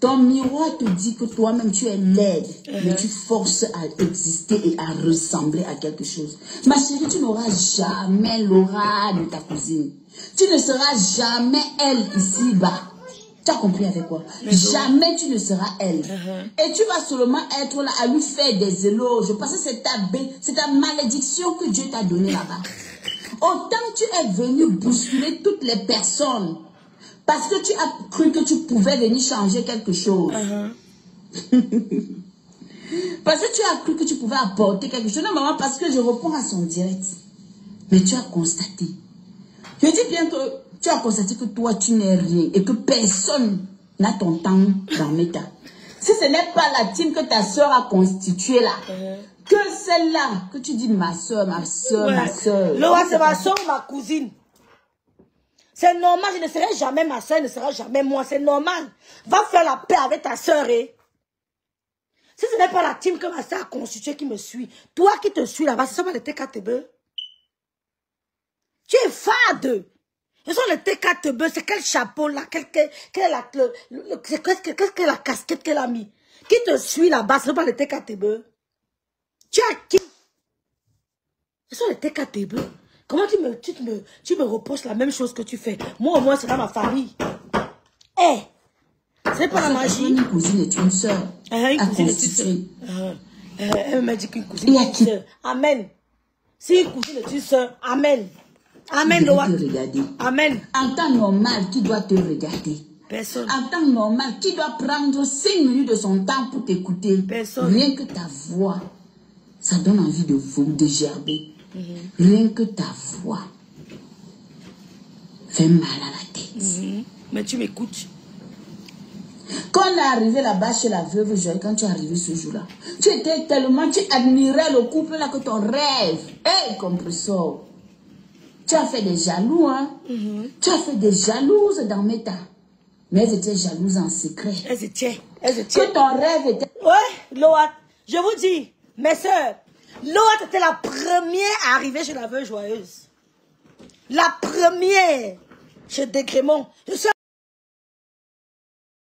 ton miroir te dit que toi-même, tu es laide, mais tu forces à exister et à ressembler à quelque chose. Ma chérie, tu n'auras jamais l'aura de ta cousine. Tu ne seras jamais elle ici-bas. Tu as compris avec quoi? Jamais tu ne seras elle. Et tu vas seulement être là à lui faire des éloges parce que c'est ta malédiction que Dieu t'a donnée là-bas. Autant tu es venu bousculer toutes les personnes parce que tu as cru que tu pouvais venir changer quelque chose. Parce que tu as cru que tu pouvais apporter quelque chose. Non, maman, parce que je réponds à son direct. Mais tu as constaté. Je dis bien que tu as constaté que toi, tu n'es rien et que personne n'a ton temps dans Meta. Si ce n'est pas la team que ta soeur a constituée là, que celle-là, que tu dis ma soeur, ma soeur, ma soeur.
Loa, c'est ma soeur ou ma cousine. C'est normal, je ne serai jamais ma soeur, elle ne sera jamais moi, c'est normal. Va faire la paix avec ta soeur, eh. Si ce n'est pas la team que ma soeur a constituée qui me suit, toi qui te suis là-bas, ce sont pas les TKTB. Tu es fade. Ce sont les TKTB, c'est quel chapeau là, quelle est la casquette qu'elle a mis. Qui te suit là-bas, ce sont pas les TKTB. Tu as qui? Ce sont les TKTB. Comment tu me reproches la même chose que tu fais? Moi au moins c'est dans ma famille. Eh, c'est pas la magie.
Une cousine est une soeur.
Une cousine est une soeur. Elle m'a dit qu'une cousine est une soeur. Amen. Si une cousine est une soeur, amen. Amen, Loa. Amen.
En temps normal, qui doit te regarder?
Personne.
En temps normal, qui doit prendre 5 minutes de son temps pour t'écouter?
Personne.
Rien que ta voix, ça donne envie de gerber. Rien que ta voix fait mal à la tête.
Mais tu m'écoutes.
Quand on est arrivé là-bas chez la veuve Joël, quand tu es arrivé ce jour-là, tu étais tellement, tu admirais le couple là que ton rêve, hey, compresseur. Tu as fait des jaloux, hein? Tu as fait des jalouses dans Meta. Mais elles étaient jalouses en secret.
Elles étaient.
Que ton rêve était...
Ouais, Loa, je vous dis, mes soeurs, Loa était la première à arriver chez la veuve joyeuse. La première chez Décrémont. Je suis